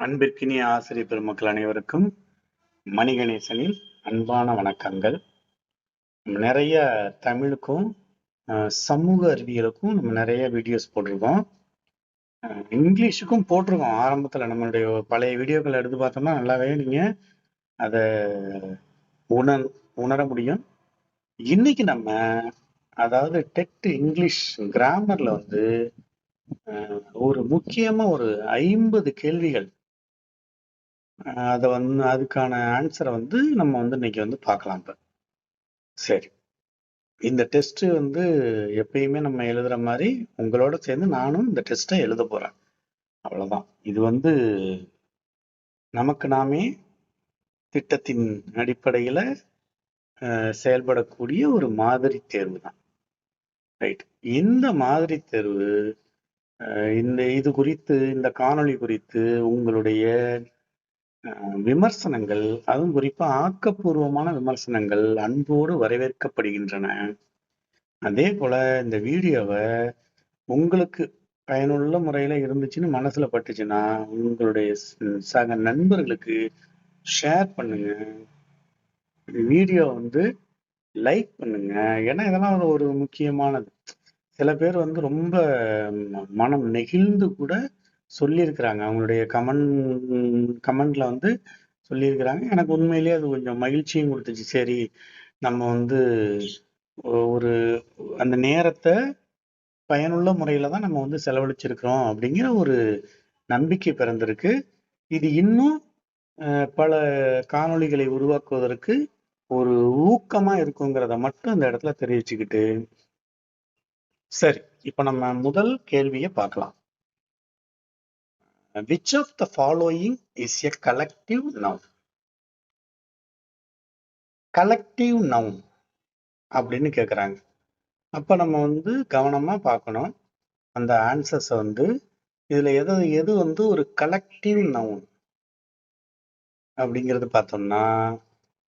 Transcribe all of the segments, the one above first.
அன்பிற்கினிய ஆசிரியர் பெருமக்கள் அனைவருக்கும் மணிகணேசனின் அன்பான வணக்கங்கள். நம்ம நிறைய தமிழுக்கும் சமூக அறிவியலுக்கும் நம்ம நிறைய வீடியோஸ் போட்டிருக்கோம். இங்கிலீஷுக்கும் போட்டிருக்கோம். ஆரம்பத்துல நம்மளுடைய பழைய வீடியோக்கள் எடுத்து பார்த்தோம்னா நல்லாவே நீங்க அதை உணர முடியும். இன்னைக்கு நம்ம அதாவது டெட் இங்கிலீஷ் கிராமர்ல வந்து ஒரு முக்கியமா ஒரு 50 கேள்விகள், அதை வந்து அதுக்கான ஆன்சரை வந்து நம்ம வந்து இன்னைக்கு வந்து பார்க்கலாம். இப்ப சரி, இந்த டெஸ்ட் வந்து எப்பயுமே நம்ம எழுதுற மாதிரி உங்களோட சேர்ந்து நானும் இந்த டெஸ்ட்டை எழுத போறேன். அவ்வளவுதான். இது வந்து நமக்கு நாமே திட்டத்தின் அடிப்படையில செயல்படக்கூடிய ஒரு மாதிரி தேர்வு தான். ரைட். இந்த மாதிரி தேர்வு இது குறித்து, இந்த காணொளி குறித்து உங்களுடைய விமர்சனங்கள், அதுவும் குறிப்பா ஆக்கப்பூர்வமான விமர்சனங்கள் அன்போடு வரவேற்கப்படுகின்றன. அதே போல இந்த வீடியோவை உங்களுக்கு பயனுள்ள முறையில இருந்துச்சுன்னு மனசுல பட்டுச்சுன்னா உங்களுடைய சக நண்பர்களுக்கு ஷேர் பண்ணுங்க. வீடியோ வந்து லைக் பண்ணுங்க. ஏன்னா இதெல்லாம் ஒரு முக்கியமானது. சில பேர் வந்து ரொம்ப மனம் நெகிழ்ந்து கூட சொல்லியிருக்கிறாங்க. அவங்களுடைய கமெண்ட்ல வந்து சொல்லியிருக்கிறாங்க. எனக்கு உண்மையிலேயே அது கொஞ்சம் மகிழ்ச்சியும் கொடுத்துச்சு. சரி, நம்ம வந்து ஒரு அந்த நேரத்தை பயனுள்ள முறையில தான் நம்ம வந்து செலவழிச்சிருக்கிறோம் அப்படிங்கிற ஒரு நம்பிக்கை பிறந்திருக்கு. இது இன்னும் பல காணொளிகளை உருவாக்குவதற்கு ஒரு ஊக்கமா இருக்குங்கிறத மட்டும் இந்த இடத்துல தெரிவிச்சுக்கிட்டு, சரி, இப்ப நம்ம முதல் கேள்வியை பார்க்கலாம். Which of the following is a collective noun? Collective noun அப்படின்னு கேக்குறாங்க. அப்ப நம்ம வந்து கவனமா பார்க்கணும். அந்த ஆன்சர்ஸ் வந்து இதுல எது வந்து ஒரு கலெக்டிவ் நவுன் அப்படிங்கிறது பார்த்தோம்னா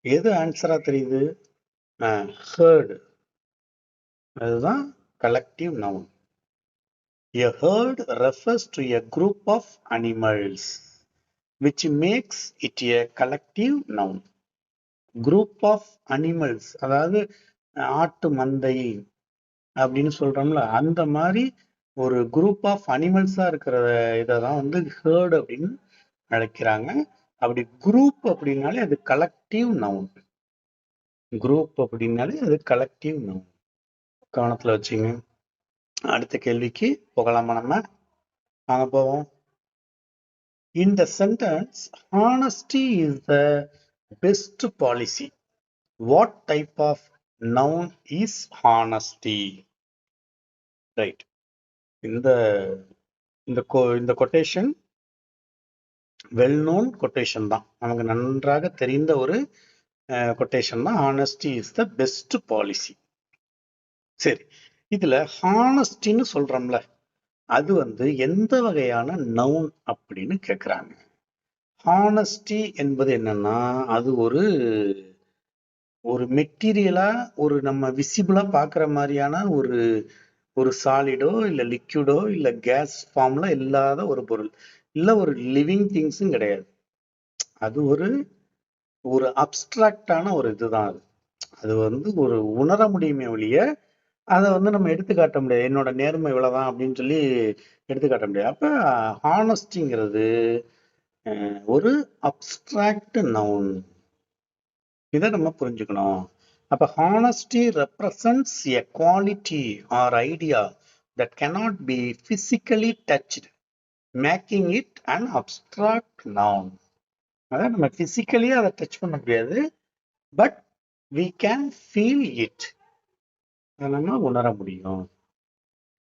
எது ஆன்சரா தெரியுது? ஹேர்டு. அதுதான் collective noun. A herd refers to a group of animals, which makes it a collective noun. Group of animals, அதாவது ஆட்டு மந்தை அப்படின்னு சொல்றோம்ல, அந்த மாதிரி ஒரு குரூப் ஆஃப் அனிமல்ஸா இருக்கிற இதான் வந்து ஹேர்டு அப்படின்னு அழைக்கிறாங்க. அப்படி குரூப் அப்படின்னாலே அது கலெக்டிவ் நவுன். குரூப் அப்படின்னாலே அது கலெக்டிவ் நவுன். கவனத்துல வச்சுங்க. அடுத்த கேள்விக்கு போகலாமா? நம்ம வாங்க போவோம். In the sentence, honesty is the best policy. What type of noun is honesty? Right. இந்த இந்த கொட்டேஷன் வெல் நோன் கொட்டேஷன் தான். நமக்கு நன்றாக தெரிந்த ஒரு கொட்டேஷன் தான். Honesty is the best policy. சரி, இதுல ஹானஸ்டின்னு சொல்றோம்ல, அது வந்து எந்த வகையான நவுன் அப்படின்னு கேக்குறாங்க. ஹானஸ்டி என்பது என்னன்னா, அது ஒரு மெட்டீரியலா, ஒரு நம்ம விசிபிளா பாக்குற மாதிரியான ஒரு சாலிடோ இல்ல லிக்விடோ இல்ல கேஸ் ஃபார்ம்ல இல்லாத ஒரு பொருள், இல்ல ஒரு லிவிங் திங்ஸும் கிடையாது. அது ஒரு அப்டிராக்டான ஒரு இதுதான். அது வந்து ஒரு உணர முடியுமே ஒழிய அதை வந்து நம்ம எடுத்துக்காட்ட முடியாது. என்னோட நேர்மை இவ்வளவுதான் அப்படின்னு சொல்லி எடுத்துக்காட்ட முடியாது. அப்ப ஹானஸ்டிங்கிறது ஒரு அப்டிராக்ட் நவுன். இதை நம்ம புரிஞ்சுக்கணும். அப்ப honesty represents a quality R idea that cannot be physically touched, making it an abstract noun. அதாவது நம்ம பிசிக்கலி அதை டச் பண்ண முடியாது, but we can feel it. அதை நம்ம உணர முடியும்.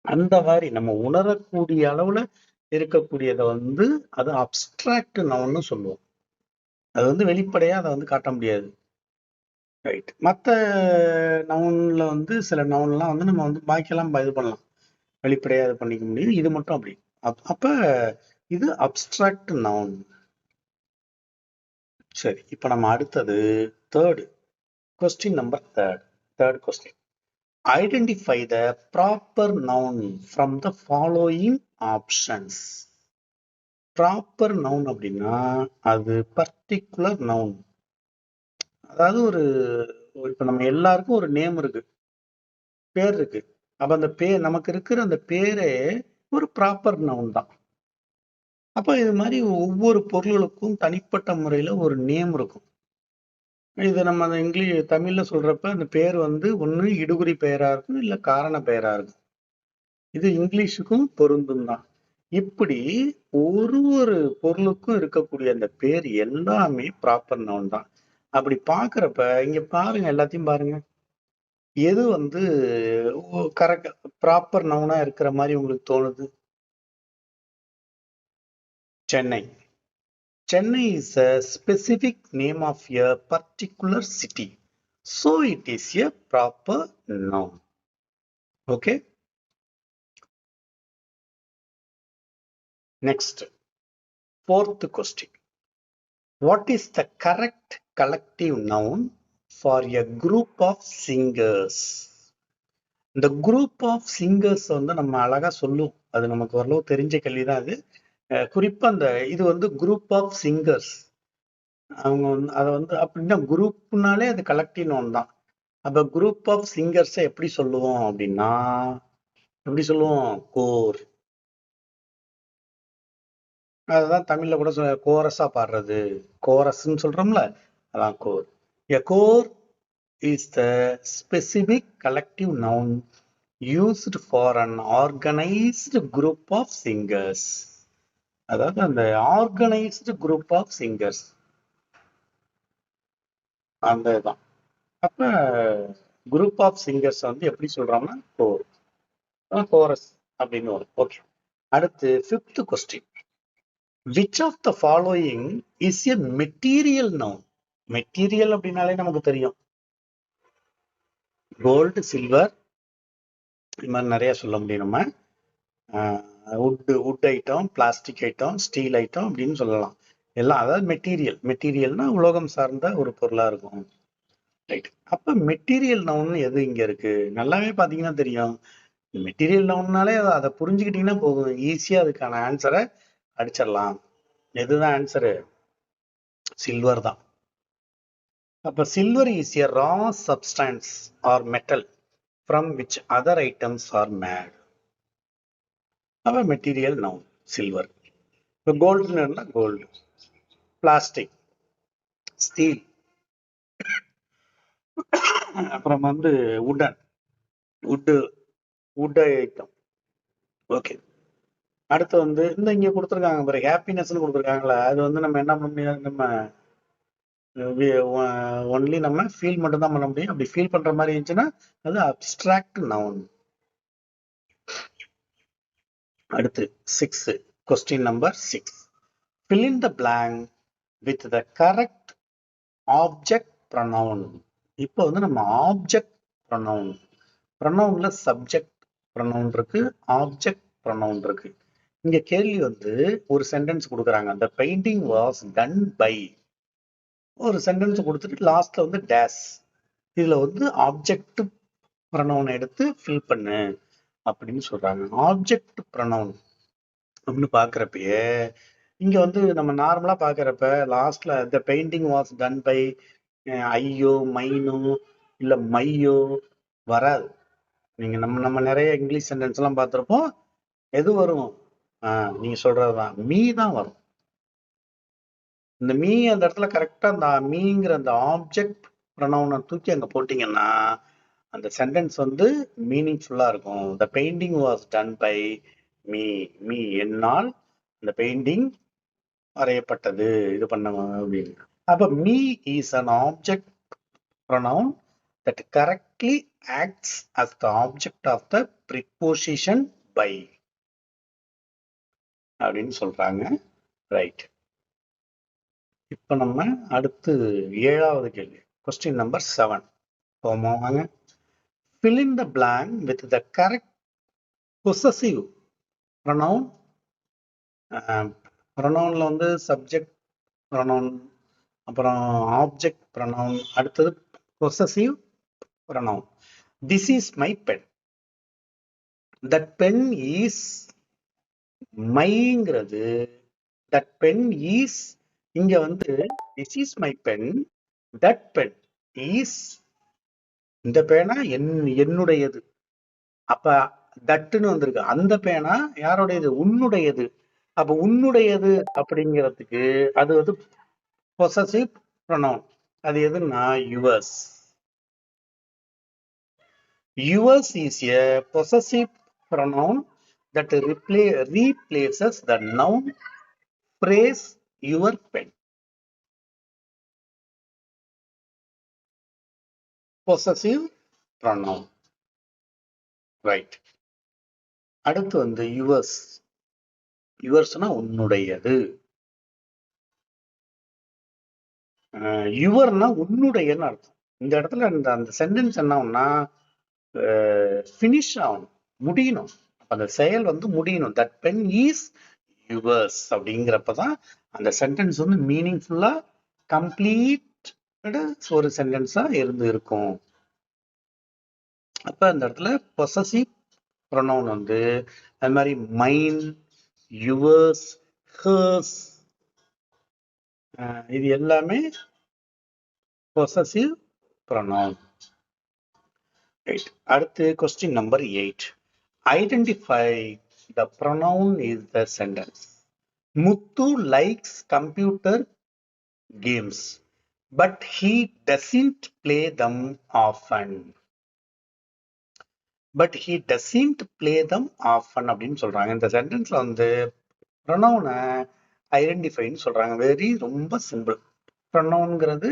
அந்த மாதிரி நம்ம உணரக்கூடிய அளவுல இருக்கக்கூடியதை வந்து அது அப்டிராக்ட் நவுன்னு சொல்லுவோம். அது வந்து வெளிப்படையா அதை வந்து காட்ட முடியாது. ரைட். மற்ற நவுன்ல வந்து சில நவுன்லாம் வந்து நம்ம வந்து பாக்கியெல்லாம் இது பண்ணலாம், வெளிப்படையா இது பண்ணிக்க முடியும். இது மட்டும் அப்படி. அப்ப இது அப்டிராக்ட் நவுன். சரி, இப்ப நம்ம அடுத்தது third question. Identify the proper noun from the following options. Proper noun அப்படின்னா அது பர்டிகுலர் நவுன். அதாவது இப்ப நம்ம எல்லாருக்கும் ஒரு நேம் இருக்கு, பேர் இருக்கு. அப்ப அந்த பேர் நமக்கு இருக்கிற அந்த பேரே ஒரு ப்ராப்பர் நவுன் தான். அப்ப இது மாதிரி ஒவ்வொரு பொருள்களுக்கும் தனிப்பட்ட முறையில ஒரு நேம் இருக்கும். இது நம்ம அந்த தமிழ்ல சொல்றப்ப அந்த பேர் ஒண்ணு இடுகுறி பெயரா இருக்கும், இல்ல காரண பெயரா இருக்கும். இது இங்கிலீஷுக்கும் பொருந்தும் தான். இப்படி ஒரு பொருளுக்கும் இருக்கக்கூடிய அந்த பேர் எல்லாமே ப்ராப்பர் நவுன் தான். அப்படி பாக்குறப்ப இங்க பாருங்க, எல்லாத்தையும் பாருங்க. எது கரெக்ட் ப்ராப்பர் நவுனா இருக்கிற மாதிரி உங்களுக்கு தோணுது? Chennai. Chennai is a specific name of a particular city, so it is a proper noun. Okay. Next, fourth question. What is the correct collective noun for a group of singers? இந்த group of singers நம்ம அழகா சொல்லுவோம். அது நமக்கு ஓரளவு தெரிஞ்ச கேள்விதான் அது. குறிப்பா இது குரூப் ஆஃப் சிங்கர்ஸ். அவங்க அதை அப்படின்னா குரூப்னாலே அது கலெக்டிவ் நவுன் தான். அப்ப குரூப் ஆஃப் சிங்கர்ஸை எப்படி சொல்லுவோம் அப்படின்னா, எப்படி சொல்லுவோம்? கோர். அதுதான் தமிழ்ல கூட கோரஸா பாடுறது, கோரஸ்ன்னு சொல்றோம்ல, அதான் core. A core is the specific collective noun used for an organized group of singers. அதாவது அந்த ஆர்கனைஸ்டு குரூப் ஆஃப் சிங்கர்ஸ் அந்த தான். அப்ப குரூப் ஆஃப் சிங்கர்ஸ் எப்படி சொல்றோம்னா கோர், கோரஸ் அப்படின்னு வரும். ஓகே. அடுத்து fifth question. Which of the following is a material noun? Material அப்படின்னாலே நமக்கு தெரியும், கோல்டு, சில்வர், இது மாதிரி நிறைய சொல்ல முடியும் நம்ம. Would item, plastic item, steel item அப்படின்னு சொல்லலாம். எல்லாம் அதாவது மெட்டீரியல்னா உலோகம் சார்ந்த ஒரு பொருளா இருக்கும். ரைட். அப்ப மெட்டீரியல் நவுன் எது இங்க இருக்கு? நல்லாவே பாத்தீங்கன்னா தெரியும். மெட்டீரியல் நவுன்னாலே அதை புரிஞ்சுக்கிட்டீங்கன்னா போதும், ஈஸியா அதுக்கான ஆன்சரை அடிச்சிடலாம். எதுதான் ஆன்சரு? சில்வர் தான். அப்ப silver is a raw substance or metal from which other items are made. அப்ப மெட்டீரியல் நவுன் சில்வர். இப்போ கோல்டுன்னா கோல்டு, பிளாஸ்டிக், ஸ்டீல், அப்புறம் வுட் ஐட்டம். ஓகே. அடுத்து இங்க கொடுத்துருக்காங்க பாரு, ஹாப்பினஸ்ன்னு கொடுத்துருக்காங்களா, அது நம்ம என்ன பண்ண முடியாது, நம்ம ஒன்லி நம்ம ஃபீல் மட்டும் தான் பண்ண முடியும். அப்படி ஃபீல் பண்ற மாதிரி இருந்துச்சுன்னா அது அப்டிராக்ட் நவுன். அடுத்து question number 6. Fill in the blank with the correct object pronoun. இப்போ நம்ம ஆப்ஜெக்ட் ப்ரொனவுன், ப்ரொனவுன்ல சப்ஜெக்ட் ப்ரொனவுன் இருக்கு, ஆப்ஜெக்ட் ப்ரொனவுன் இருக்கு. இங்க கேள்வி ஒரு சென்டென்ஸ் கொடுக்குறாங்க, the painting was done by, ஒரு சென்டென்ஸ் கொடுத்துட்டு லாஸ்ட்ல டேஸ், இதுல ஆப்ஜெக்ட் ப்ரொனவுன் எடுத்து ஃபில் பண்ணு அப்படின்னு சொல்றாங்க. ஆப்ஜெக்ட் ப்ரொனவுன் அப்படின்னு பாக்குறப்பயே இங்க நம்ம நார்மலா பாக்குறப்ப லாஸ்ட்ல the painting was done by ஐயோ, மைனோ, இல்ல மையோ வராது. நீங்க நம்ம நிறைய இங்கிலீஷ் சென்டென்ஸ் எல்லாம் பார்த்திருப்போம். எது வரும்? நீங்க சொல்றதுதான், மீ தான் வரும். இந்த மீ அந்த இடத்துல கரெக்டா அந்த மீங்கிற அந்த ஆப்ஜெக்ட் ப்ரொனவுனை தூக்கி அங்க போட்டீங்கன்னா அந்த சென்டென்ஸ் மீனிங்ஃபுல்லா இருக்கும். The painting was done by me, me என்னால் அந்த பெயிண்டிங் வரையப்பட்டது, இது பண்ண அப்படின்னு. அப்ப me is an object pronoun that correctly acts as the object of the preposition by அப்படின்னு சொல்றாங்க. ரைட். இப்ப நம்ம அடுத்து 7வது கேள்வி, கொஸ்டின் நம்பர் 7 போவாங்க. Fill in the blank with the correct possessive pronoun. ப்ரொனவுன்ல சப்ஜெக்ட் ப்ரொனவுன், அப்புறம் ஆப்ஜெக்ட் ப்ரொனவுன், அடுத்தது possessive pronoun. This is my pen. That pen is மைங்கிறது that pen is, இங்க வந்து this is my pen, that pen is, இந்த பேனா என்னுடையது. அப்ப தட்டுன்னு வந்திருக்கு. அந்த பேனா யாருடையது? உன்னுடையது. அப்ப உன்னுடையது அப்படிங்கிறதுக்கு அது வந்து பொசசிவ் ப்ரொனவுன். அது எதுன்னா yours. Yours is a possessive pronoun that replaces the noun phrase your pen. Possessive pronoun. Right. அடுத்து வந்து yours. Yoursனா உன்னுடையது. யுவர்னா உன்னுடையன்னு அர்த்தம். இந்த இடத்துல அந்த சென்டென்ஸ் என்னன்னா ஃபினிஷ் ஆகணும், முடியணும். அந்த செயல் வந்து முடியணும். தட் பென் இஸ் யுவர்ஸ் அப்படிங்கிறப்பதான் அந்த சென்டென்ஸ் வந்து மீனிங்ஃபுல்லா கம்ப்ளீட் ஒரு சென்டென்ஸா இருக்கும். அப்ப அந்த இடத்துல பொசசிவ் ப்ரொனவுன் வந்து அது மாதிரி மைன், யுவர்ஸ், ஹர்ஸ், இது எல்லாமே பொசசிவ் ப்ரொனவுன். அடுத்து question number 8. Identify the pronoun is the sentence. Muthu likes computer games but he doesn't play them often. But he doesn't play them often அப்படின்னு சொல்றாங்க. இந்த சென்டென்ஸ்ல வந்து ப்ரொனவுனை ஐடென்டிஃபைன்னு சொல்றாங்க. ரொம்ப சிம்பிள். ப்ரொனவுன்ங்கிறது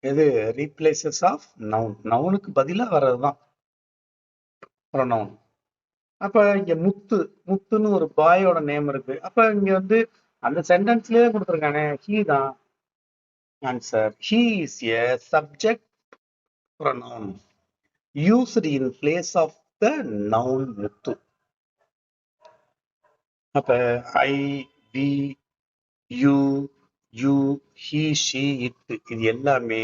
எது? Replaces of noun. நவுனுக்கு பதிலா வர்றதுதான் ப்ரொனவுன். அப்ப இங்க முத்துன்னு ஒரு பாயோட நேம் இருக்கு. அப்ப இங்க வந்து அந்த சென்டென்ஸ்லயே கொடுத்துருக்கானே, ஹீ தான் answer. He is a subject pronoun used in place of the noun Muthu. அப்ப I, we, you, you, he, she, it இது எல்லாமே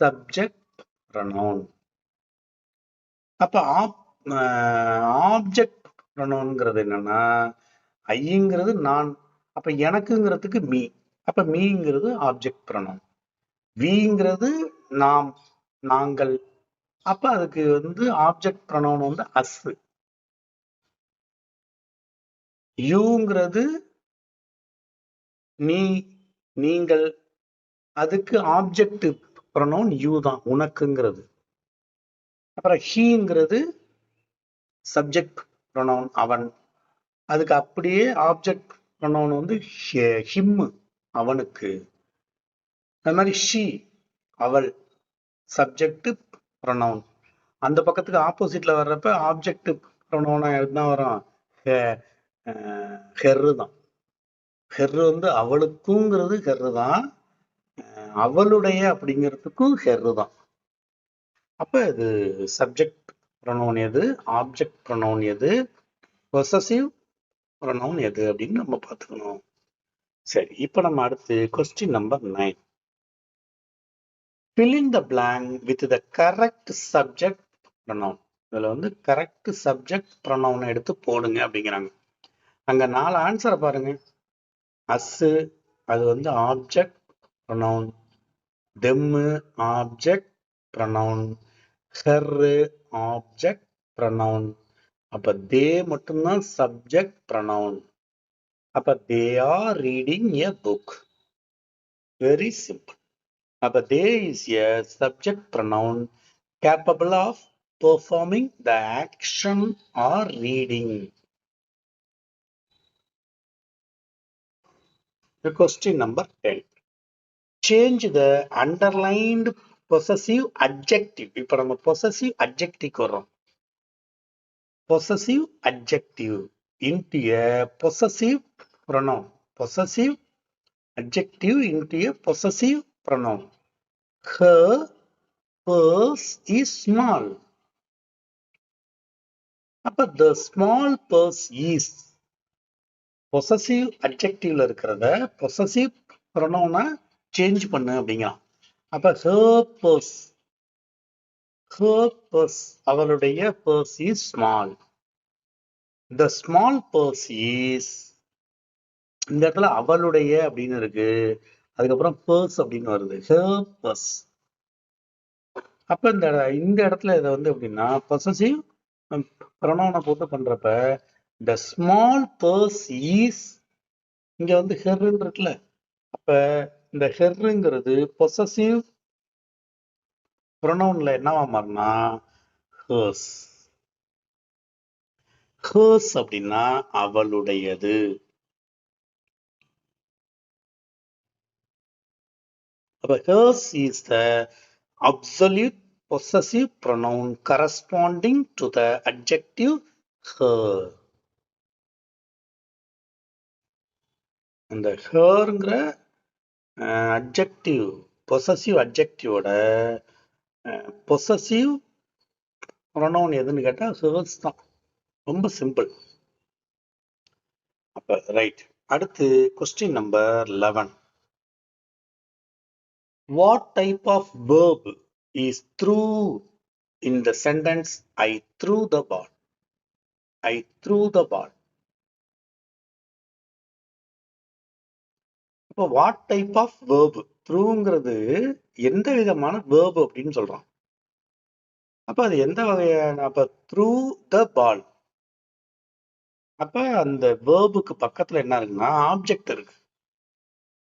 சப்ஜெக்ட் ப்ரொனவுன். அப்ப ஆப்ஜெக்ட் ப்ரொனவுன்ங்கிறது என்னன்னா ஐங்கிறது நான், அப்ப எனக்குங்கிறதுக்கு மீ, அப்ப மீங்கிறது ஆப்ஜெக்ட் ப்ரொனவுன். விங்கிறது நாம், நாங்கள், அப்ப அதுக்கு வந்து ஆப்ஜெக்ட் ப்ரொனவுன் வந்து அஸ். யூங்கிறது நீ, நீங்கள், அதுக்கு ஆப்ஜெக்ட் ப்ரொனவுன் யூ தான், உனக்குங்கிறது. அப்புறம் ஹீங்கிறது சப்ஜெக்ட் ப்ரொனவுன் அவன், அதுக்கு அப்படியே ஆப்ஜெக்ட் ப்ரொனவுன் வந்து ஹிம் அவனுக்கு. அது மாதிரி ஷி அவள், சப்ஜெக்ட் ப்ரொனவுன். அந்த பக்கத்துக்கு ஆப்போசிட்ல வர்றப்ப ஆப்ஜெக்ட் ப்ரொனவுனா என்ன வரும்? ஹெர்ரு தான். ஹெர்ரு வந்து அவளுக்குங்கிறது ஹெர்ரு தான், அவளுடைய அப்படிங்கிறதுக்கும் ஹெர்ரு தான். அப்ப இது சப்ஜெக்ட் ப்ரொனவுன் எது, ஆப்ஜெக்ட் ப்ரொனவுன் எது, பொசசிவ் ப்ரொனவுன் எது அப்படின்னு நம்ம பார்த்துக்கணும். சரி, இப்ப நம்ம அடுத்து question number 9. fill in the blank with the correct subject pronoun. இதுல வந்து கரெக்ட் சப்ஜெக்ட் ப்ரொனவுன் எடுத்து போடுங்க அப்படிங்கிறாங்க. அங்க 4 ஆன்சரை பாருங்க. அஸ் அது வந்து object pronoun, them object pronoun, her object pronoun. அப்ப தே மட்டும்தான் சப்ஜெக்ட் ப்ரொனவுன். அப்ப they are reading a book. Very simple. அப்ப they is a subject pronoun capable of performing the action or reading. The question number 10. Change the underlined possessive adjective. இப்ப நம்ம possessive adjective வரோம். Possessive adjective into a possessive pronoun. Possessive adjective into a possessive pronoun. Her purse is small. அப்ப the small purse is possessive அட்ஜெக்டிவ்ல இருக்கிறத possessive ப்ரொனவுனா change பண்ணு அப்படிங்கிறான். அப்ப her purse அவளுடைய purse is small. The small purse is இந்த இடத்துல அவளுடைய அப்படின்னு இருக்கு, அதுக்கப்புறம் பர்ஸ் அப்படின்னு வருது, ஹர் பர்ஸ். அப்ப இந்த இடத்துல இதை வந்து எப்படின்னா பொசசிவ் ப்ரொனவுனை போட்டு பண்றப்ப the small purse is, இங்க வந்து ஹெர்ன்னு இருக்குல்ல, அப்ப இந்த ஹெர்ங்கிறது பொசசிவ் ப்ரொனவுன்ல என்னவா மாறினா ஹர்ஸ். ஹர்ஸ் அப்படின்னா அவளுடையது. அப்ப hers is the absolute possessive pronoun corresponding to the adjective her. இந்த ஹர்ங்கிற அட்ஜெக்டிவ், பொசசிவ் அட்ஜெக்டிவோட பொசசிவ் ப்ரொனவுன் எதுன்னு கேட்டா ஹர்ஸ் தான். ரொம்ப சிம்பிள். அப்ப ரைட். அடுத்து question number 11. What type of verb is threw in the sentence I threw the ball? I threw the ball. இப்போ வாட் டைப் ஆஃப் வேர்பு த்ரூங்கிறது எந்த விதமான வேர்பு அப்படின்னு சொல்றோம். அப்ப அது எந்த வகையான, அப்ப த்ரூ த பால், அப்ப அந்த வேர்புக்கு பக்கத்துல என்ன இருக்குன்னா ஆப்ஜெக்ட் இருக்கு.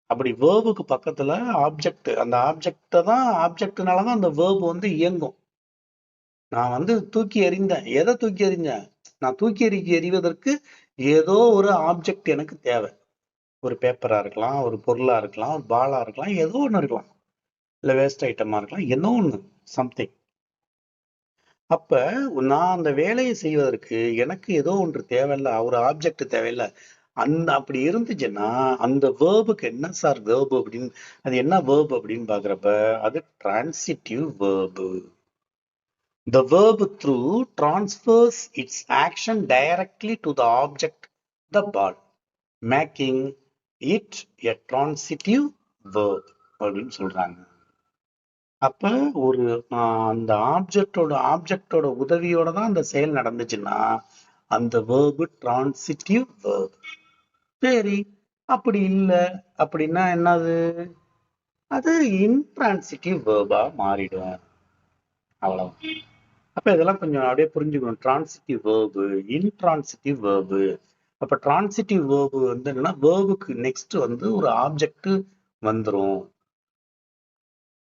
அப்படி வேர்புக்கு பக்கத்துல ஆப்ஜெக்ட், அந்த ஆப்ஜெக்ட தான், ஆப்ஜெக்ட்னாலதான் அந்த வேர்பு வந்து இயங்கும். நான் வந்து தூக்கி எறிந்தேன், எதை தூக்கி எறிஞ்சேன், நான் தூக்கி எறிவதற்கு ஏதோ ஒரு ஆப்ஜெக்ட் எனக்கு தேவை. ஒரு பேப்பரா இருக்கலாம், ஒரு பொருளா இருக்கலாம், ஒரு பாலா இருக்கலாம், ஏதோ ஒண்ணு இருக்கலாம், இல்ல வேஸ்ட் ஐட்டமா இருக்கலாம், என்ன ஒண்ணு சம்திங். அப்ப நான் அந்த வேலையை செய்வதற்கு எனக்கு ஏதோ ஒன்று தேவையில்ல, ஒரு ஆப்ஜெக்ட் தேவையில்ல. அப்படி இருந்துச்சுன்னா அந்த வேர்புக்கு என்ன சார் வேர்பு அப்படின்னு, அது என்ன வேர்பு அப்படின்னு பாக்குறப்ப அது transitive verb. The verb through transfers its action directly to the object, the ball, making it a transitive verb அப்படின்னு சொல்றாங்க. அப்ப ஒரு அந்த ஆப்ஜெக்டோட உதவியோட தான் அந்த செயல் நடந்துச்சுன்னா அந்த வேர்பு டிரான்சிட்டிவ் வேர்ப். சரி, அப்படி இல்லை அப்படின்னா என்னது, அது இன்ட்ரான்சிட்டிவ் வேர்பா மாறிடும். அவ்வளவு. அப்ப இதெல்லாம் கொஞ்சம் அப்படியே புரிஞ்சுக்கணும். Transitive verb, intransitive verb. அப்ப டிரான்சிட்டிவ் வேர்பு வந்து என்னன்னா வேர்புக்கு நெக்ஸ்ட் வந்து ஒரு ஆப்ஜெக்ட் வந்துரும்.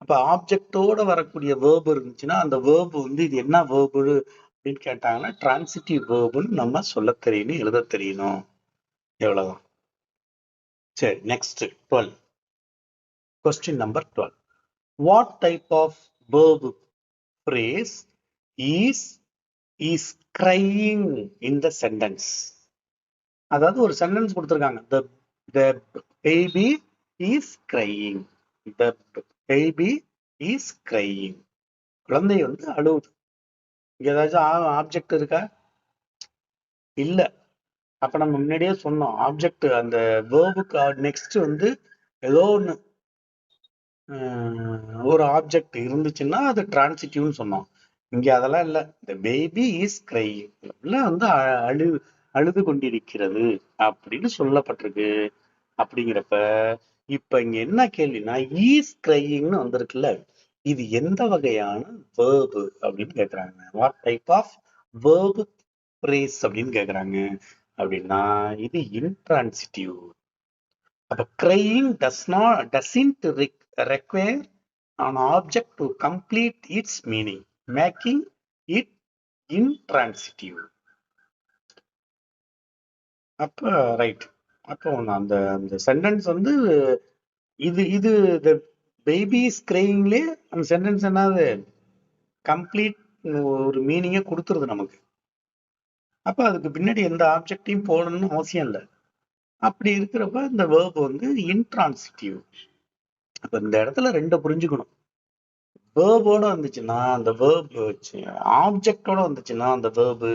அப்ப ஆப்ஜெக்டோட வரக்கூடிய வேர்பு இருந்துச்சுன்னா அந்த வேர்பு வந்து இது என்ன வேர்பு அப்படின்னு கேட்டாங்கன்னா டிரான்சிட்டிவ் வேர்புன்னு நம்ம சொல்ல தெரியணும், எழுத தெரியணும். எவ்வளவுதான். சரி, next 12. Question number 12. What type of verb phrase is crying in the sentence? அதாவது ஒரு சென்டென்ஸ் கொடுத்திருக்காங்க, the baby is crying, the baby is crying. குழந்தை வந்து அழுவுது. இங்க ஏதாச்சும் ஆப்ஜெக்ட் இருக்கா? இல்ல. அப்ப நம்ம முன்னாடியே சொன்னோம், ஆப்ஜெக்ட் அந்த வேர்புக்கு நெக்ஸ்ட் வந்து ஏதோ ஒண்ணு ஒரு ஆப்ஜெக்ட் இருந்துச்சுன்னா அது டிரான்சிட்டிவ்னு சொன்னோம். இங்க அதெல்லாம் இல்ல. இந்த பேபி இஸ் கிரையிங் வந்து அழுது கொண்டிருக்கிறது அப்படின்னு சொல்லப்பட்டிருக்கு. அப்படிங்கிறப்ப இப்ப இங்க என்ன கேள்வினா ஈஸ் கிரையிங்னு வந்திருக்குல்ல, இது எந்த வகையான வேர்பு அப்படின்னு கேக்குறாங்க. What type of verb phrase அப்படின்னு கேக்குறாங்க. அப்படின்னா இது இன்ட்ரான்சிட்டிவ். அப்ப crying doesn't require an object to complete its meaning, making it intransitive. அப்ப ரைட். அப்போ அந்த அந்த சென்டென்ஸ் வந்து இது the baby is cryingலே அந்த சென்டென்ஸ் என்னது கம்ப்ளீட் ஒரு மீனிங்கை கொடுத்துருது நமக்கு. அப்ப அதுக்கு பின்னாடி எந்த ஆப்ஜெக்டையும் போடணும்னு அவசியம் இல்லை. அப்படி இருக்கிறப்ப இந்த வேர்ப் வந்து இன்ட்ரான்சிட்டிவ். அப்ப இந்த இடத்துல ரெண்டு புரிஞ்சுக்கணும். வேர்போட வந்துச்சுன்னா அந்த வேர்பு, ஆப்ஜெக்டோட வந்துச்சுன்னா அந்த வேர்பு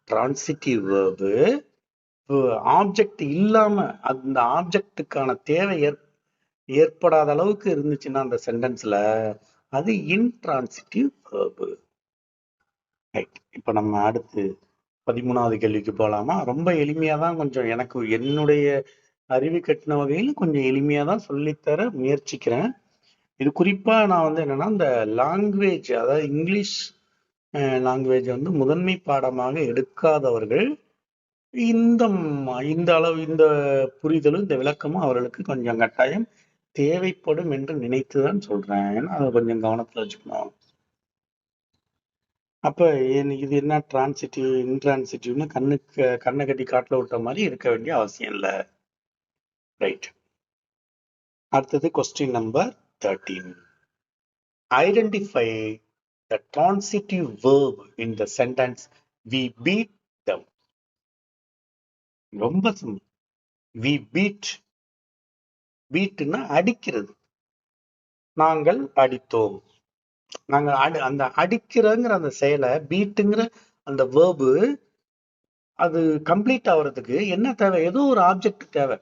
டிரான்சிட்டிவ் வேர்பு. ஆப்ஜெக்ட் இல்லாம அந்த ஆப்ஜெக்டுக்கான தேவை ஏற்படாத அளவுக்கு இருந்துச்சுன்னா அந்த சென்டென்ஸ்ல அது இன்ட்ரான்சிட்டிவ் வேர்பு. ரைட். இப்ப நம்ம அடுத்து 13வது கேள்விக்கு போலாமா? ரொம்ப எளிமையா தான், கொஞ்சம் எனக்கு என்னுடைய அறிவு கட்டின வகையில் கொஞ்சம் எளிமையா தான் சொல்லித்தர முயற்சிக்கிறேன். இது குறிப்பா நான் வந்து என்னன்னா இந்த லாங்குவேஜ், அதாவது இங்கிலீஷ் லாங்குவேஜ் வந்து முதன்மை பாடமாக எடுக்காதவர்கள் இந்த அளவு இந்த புரிதலும் இந்த விளக்கமும் அவர்களுக்கு கொஞ்சம் கட்டாயம் தேவைப்படும் என்று நினைத்துதான் சொல்றேன். ஏன்னா அதை கொஞ்சம் கவனத்துல வச்சுக்கணும். அப்ப இது என்ன டிரான்சிட்டிவ் இன்ட்ரான்சிட்டிவ்னு கண்ணை கட்டி காட்டுல விட்ட மாதிரி இருக்க வேண்டிய அவசியம் இல்லை. ரைட். அடுத்தது question number 13. Identify the transitive verb in the sentence we beat them. ரொம்ப சிம்பிள். we beatனா அடிக்கிறது. நாங்கள் அடித்தோம். நாங்கள் அந்த அடிக்கிறங்கிற அந்த செயலை பீட்டுங்கிற அந்த வேர்பு அது கம்ப்ளீட் ஆகுறதுக்கு என்ன தேவை? ஏதோ ஒரு ஆப்ஜெக்ட் தேவை.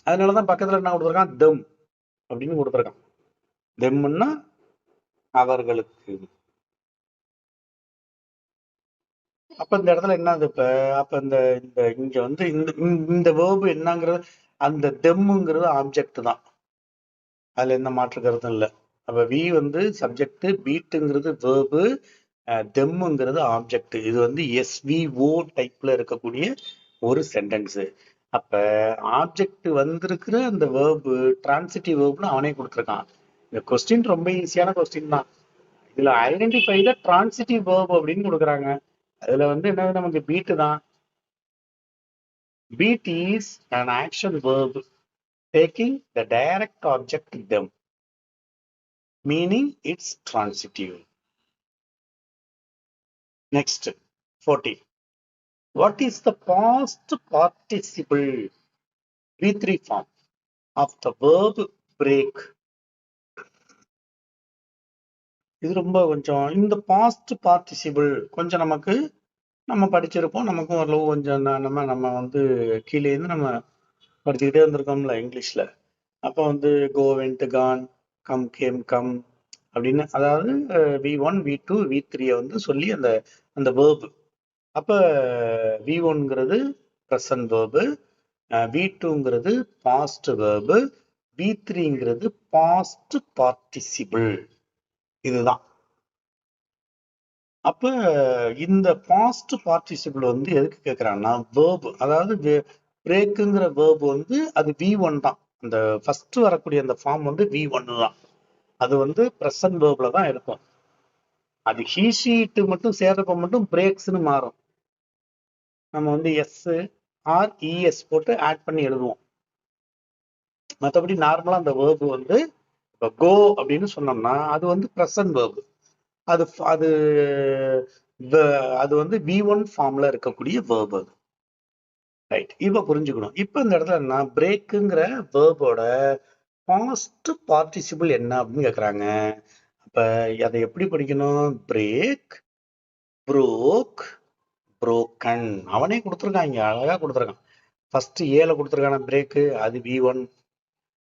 அதனாலதான் பக்கத்துல என்ன கொடுத்துருக்கான்? தெம் அப்படின்னு கொடுத்துருக்கான். தெம்னா அவர்களுக்கு. அப்ப இந்த இடத்துல என்னது? இப்ப அப்ப இந்த இங்க வந்து இந்த வேர்பு என்னங்கிறது அந்த தெம்முங்கிறது ஆப்ஜெக்ட் தான். அதுல எந்த மாற்று கருத்தும் இல்லை. அப்ப வி வந்து சப்ஜெக்ட், பீட்டுங்கிறது வேர்பு, தெம்முங்கிறது ஆப்ஜெக்ட். இது வந்து எஸ்விஓ டைப்ல இருக்கக்கூடிய ஒரு சென்டென்ஸ். அப்ப ஆப்ஜெக்ட் வந்திருக்கிற அந்த வேர்பு டிரான்சிட்டிவ் வேர்ப்னு அவனே கொடுத்துருக்கான். இந்த கொஸ்டின் ரொம்ப ஈஸியான கொஸ்டின் தான். இதுல ஐடென்டிஃபை த டிரான்சிட்டிவ் வேர்ப் அப்படின்னு கொடுக்குறாங்க. அதுல வந்து என்னது? நமக்கு பீட்டு தான். Beat is an action verb taking the direct object them, meaning it's transitive. Next, 14. What is the past participle V3 form of the verb break? இது ரொம்ப கொஞ்சம் இந்த பாஸ்ட் பார்ட்டிசிபிள் கொஞ்சம் நமக்கு நம்ம படிச்சிருப்போம். நமக்கும் ஓரளவு கொஞ்சம் நம்ம வந்து கீழே இருந்து நம்ம படிச்சுக்கிட்டே இருந்திருக்கோம்ல இங்கிலீஷ்ல. அப்போ வந்து go, went, gone, come, came, come அப்படின்னு, அதாவது V1 V2 V3 வந்து சொல்லி அந்த அந்த வேர்பு. அப்ப V1ங்கிறது ப்ரெசன்ட் வேர்பு, V2ங்கிறது பாஸ்ட் வேர்பு, V3ங்கிறது பாஸ்ட் பார்ட்டிசிபிள். இதுதான். அப்ப இந்த பாஸ்ட் பார்ட்டிசிபிள் வந்து எதுக்கு கேட்கிறான்னா வேர்பு, அதாவது பிரேக்குங்கிற வேர்பு வந்து அது V1 தான். அந்த ஃபர்ஸ்ட் வரக்கூடிய அந்த ஃபார்ம் வந்து V1 தான். அது வந்து ப்ரெசன்ட் வேர்ப்ல தான் இருக்கும். அது ஹீ ஷீட் மட்டும் சேர்றப்ப மட்டும் பிரேக்ஸ்னு மாறும். நம்ம வந்து எஸ் ஆர் இஎஸ் போட்டு ஆட் பண்ணி எழுதுவோம். மற்றபடி நார்மலா அந்த வேர்பு வந்து இப்போ கோ அப்படின்னு சொன்னோம்னா அது வந்து ப்ரெசன்ட் வேர்பு. அது அது அது வந்து V1 ஃபார்ம்ல இருக்கக்கூடிய வேர்பு அது. ரைட். இப்ப புரிஞ்சுக்கணும். இப்ப இந்த இடத்துல என்ன பிரேக்குங்கிற வேர்போட பாஸ்ட் பார்ட்டிசிபிள் என்ன அப்படின்னு கேக்குறாங்க. அப்ப அதை எப்படி படிக்கணும்? Break, broke, broken. அவனே கொடுத்துருக்காங்க, அழகா கொடுத்துருக்கான். ஃபர்ஸ்ட் ஏல கொடுத்துருக்கான பிரேக்கு, அது V1.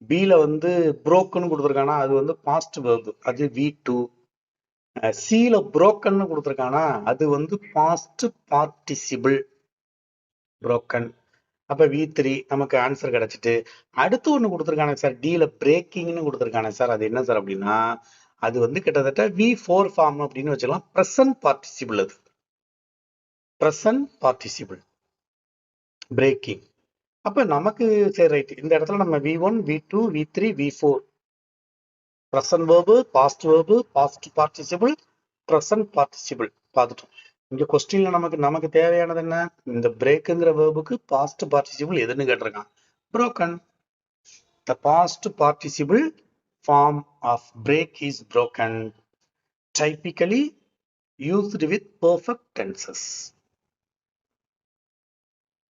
பில வந்து புரோக்குன்னு கொடுத்துருக்கானா அது வந்து பாஸ்ட் வேர்பு, அது V2. சில புரோக்கன் கொடுத்துருக்கானா அது வந்து பாஸ்ட் பார்ட்டிசிபிள், புரோக்கன். அப்ப V3 நமக்கு ஆன்சர் கிடைச்சிட்டு, அடுத்து ஒண்ணு கொடுத்துருக்கானே சார் டீல பிரேக்கிங்னு கொடுத்துருக்கானே சார், அது என்ன சார் அப்படின்னா அது வந்து கிட்டத்தட்ட V4 ஃபார்ம் அப்படின்னு வச்சுக்கலாம். பிரசன்ட் பார்ட்டிசிபிள், அது பிரசன்ட் பார்ட்டிசிபிள் பிரேக்கிங். அப்ப நமக்கு சரி ரைட், இந்த இடத்துல நம்ம V1 V2 V3 V4 present verb, past verb, past participle, present participle பார்த்துட்டோம். இங்க கொஸ்டின்ல நமக்கு தேவையானது என்ன? இந்த பிரேக்குங்கிற வேர்புக்கு பாஸ்ட் பார்ட்டிசிபிள் எதுன்னு கேட்டிருக்கான். broken. The past participle form of break is broken, typically used with perfect tenses.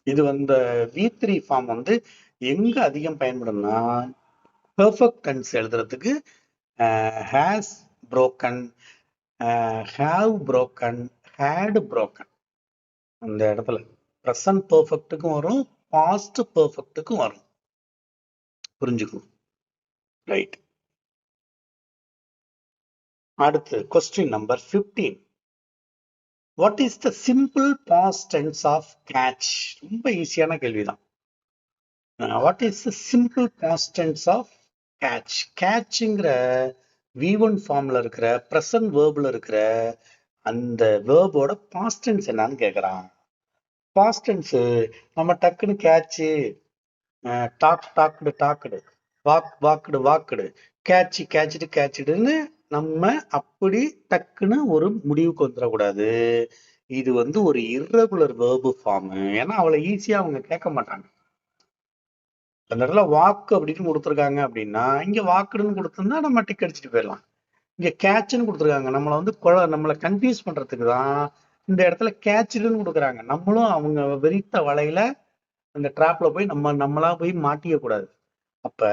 இது வந்து V3 ஃபார்ம் வந்து எங்க அதிகம் பயன்படும்னா பெர்ஃபெக்ட் டென்ஸ் எழுதுறதுக்கு has broken, have broken, had broken. அந்த இடத்துல ப்ரெசன்ட் பெர்ஃபெக்ட்டுக்கும் வரும், பாஸ்ட் பெர்ஃபெக்ட்டுக்கும் வரும். புரிஞ்சுக்கணும். ரைட். அடுத்து question number 15. What is the simple past tense of catch? ரொம்ப ஈஸியான கேள்விதான். What is the simple past tense of catch? கேட்ச்ங்கிற V1 ஃபார்ம்ல இருக்கிற ப்ரெசன்ட் வேர்ப்ல இருக்கிற அந்த வேர்போட பாஸ்ட் டென்ஸ் என்னன்னு கேக்குறான். பாஸ்ட் டென்ஸ் நம்ம டக்குன்னு கேட்ச், டாக்டு, வாக்குடு, கேட்சுன்னு நம்ம அப்படி டக்குன்னு ஒரு முடிவுக்கு வந்துடக்கூடாது. இது ஒரு இர்ரெகுலர் வேர்பு ஃபார்ம். ஏன்னா அவளை ஈஸியா அவங்க கேட்க மாட்டாங்க. அந்த இடத்துல வாக்கு அப்படின்னு கொடுத்துருக்காங்க அப்படின்னா இங்க வாக்குடுன்னு கொடுத்தோம்னா நம்ம டிக் அடிச்சுட்டு போயிடலாம். இங்க கேட்ச்னு கொடுத்துருக்காங்க, நம்மளை கன்ஃபியூஸ் பண்றதுக்கு தான் இந்த இடத்துல கேட்ச்டுன்னு கொடுக்குறாங்க. நம்மளும் அவங்க வெறித்த வலையில அந்த ட்ராப்ல போய் நம்மளா போய் மாட்டிக்க கூடாது. அப்ப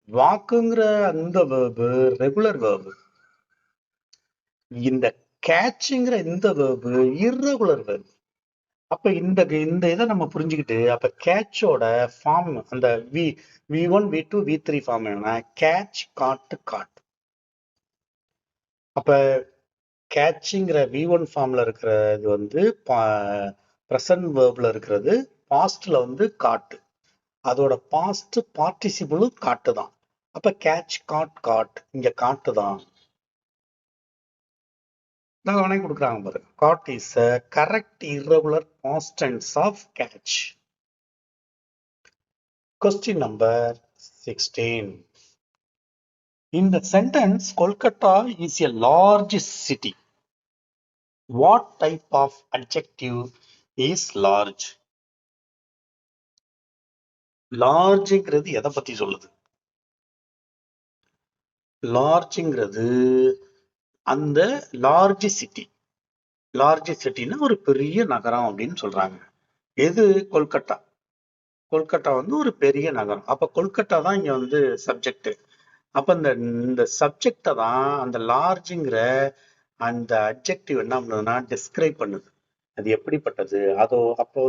வாக்குங்கிற அந்த வேர்பு ரெகுலர் வேர்பு, இந்த கேட்ச்ங்கிற இந்த வேர்பு இர்ரெகுலர் வேர்பு. அப்ப இந்த இதை நம்ம புரிஞ்சுக்கிட்டு அப்ப கேட்சோட ஃபார்ம் அந்த V1 V2 V3 ஃபார்ம் என்ன? Catch, caught. அப்ப கேட்ச்ங்கிற V1 ஃபார்ம்ல இருக்கிறது பிரசன்ட் வேர்ப்ல இருக்கிறது, பாஸ்ட்ல காட்டு, அதோட பாஸ்ட் பார்ட்டிசிபிளும் காட்டு தான். அப்ப கேட்ச், காட், இங்க காட்டு தான். கொடுக்குறாங்க பாருங்க. Caught is a correct irregular past tense of catch. Question number 16. In the sentence, Kolkata is a large city. What type of adjective is large? லார்ஜ்ங்கிறது எதை பத்தி சொல்லுது? லார்ஜ்ங்கிறது அந்த லார்ஜ் சிட்டின்னா ஒரு பெரிய நகரம் அப்படின்னு சொல்றாங்க. எது? கொல்கட்டா. கொல்கட்டா ஒரு பெரிய நகரம். அப்ப கொல்கட்டா தான் இங்க சப்ஜெக்ட். அப்ப இந்த சப்ஜெக்ட தான் அந்த லார்ஜ்ங்கிற அந்த அட்ஜெக்டிவ் என்ன பண்ணுதுன்னா டிஸ்கிரைப் பண்ணுது. அது எப்படிப்பட்டது? அப்ப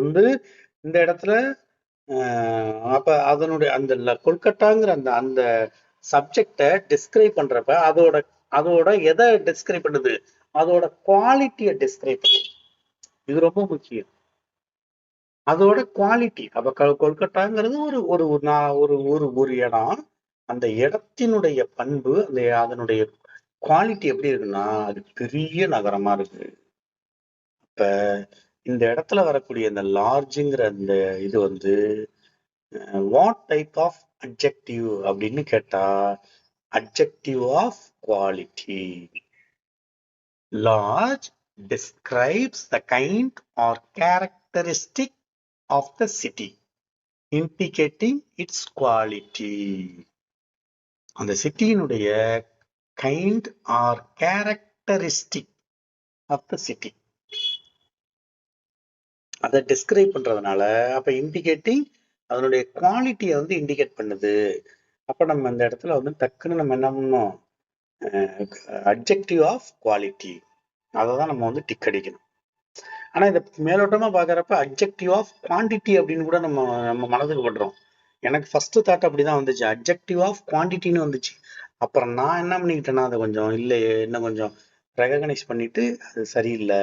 இந்த இடத்துல அப்ப அதனுடைய அந்த கொல்கட்டாங்கிற அந்த அந்த சப்ஜெக்ட டிஸ்கிரைப் பண்றப்ப அதோட எதை டிஸ்கிரைப் பண்ணுது? அதோட குவாலிட்டியை டிஸ்கிரைப் பண்ணுது. இது ரொம்ப முக்கியம். அதோட குவாலிட்டி. அப்ப கொல்கட்டாங்கிறது ஒரு ஒரு ஒரு ஒரு இடம். அந்த இடத்தினுடைய பண்பு, அதனுடைய குவாலிட்டி எப்படி இருக்குன்னா அது பெரிய நகரமா இருக்கு. அப்ப இந்த இடத்துல வரக்கூடிய அந்த லார்ஜ்ங்கிற அந்த இது வாட் டைப் ஆஃப் அட்ஜெக்டிவ் அப்படின்னு கேட்டா adjective of quality. Large describes the kind or characteristic of the city, indicating its quality. அந்த சிட்டியினுடைய kind or characteristic of the city, அதை டிஸ்கிரைப் பண்றதுனால அப்ப இண்டிகேட்டிங் அதனுடைய குவாலிட்டியை இண்டிகேட் பண்ணுது. அப்ப நம்ம இந்த இடத்துல டக்குன்னு நம்ம என்ன பண்ணணும்? அட்ஜெக்டிவ் ஆஃப் குவாலிட்டி, அதை தான் நம்ம டிக் அடிக்கணும். ஆனா இதை மேலோட்டமா பாக்குறப்ப அட்ஜெக்டிவ் ஆஃப் குவான்டிட்டி அப்படின்னு கூட நம்ம மனதுக்கு படுறோம். எனக்கு ஃபர்ஸ்ட் தாட் அப்படிதான் வந்துச்சு, அட்ஜெக்டிவ் ஆஃப் குவான்டிட்டின்னு வந்துச்சு. அப்புறம் நான் என்ன பண்ணிக்கிட்டேன்னா அதை கொஞ்சம் இல்லையே இன்னும் கொஞ்சம் ரெகனைஸ் பண்ணிட்டு அது சரியில்லை,